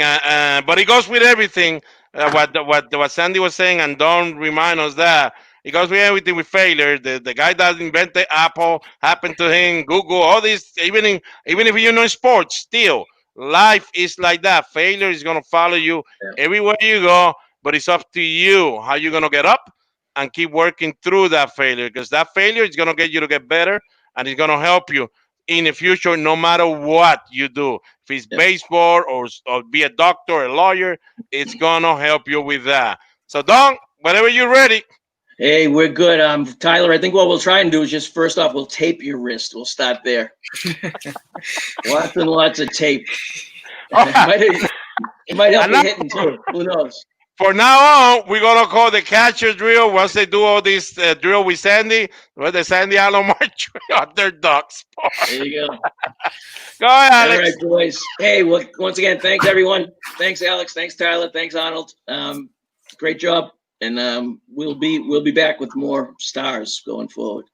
but it goes with everything. What Sandy was saying, and don't remind us that it goes with everything with failure. The guy that invented Apple happened to him. Google, all this. Even if you know sports, still life is like that. Failure is gonna follow you everywhere you go. But it's up to you how you're gonna get up and keep working through that failure, because that failure is gonna get you to get better, and it's gonna help you in the future, no matter what you do. If it's baseball or be a doctor, a lawyer, it's gonna help you with that. So, Don, whenever you're ready. Hey, we're good. Tyler, I think what we'll try and do is just first off, we'll tape your wrist. We'll start there. Lots and lots of tape. It might help you hitting too. Who knows? For now on, we're gonna call the catcher drill. Once they do all this drill with Sandy, with the Sandy Alomar drill at their dog sport. There you go. Go ahead, Alex. All right, boys. Hey, well, once again, thanks everyone. Thanks, Alex. Thanks, Tyler. Thanks, Arnold. Great job, and we'll be back with more stars going forward.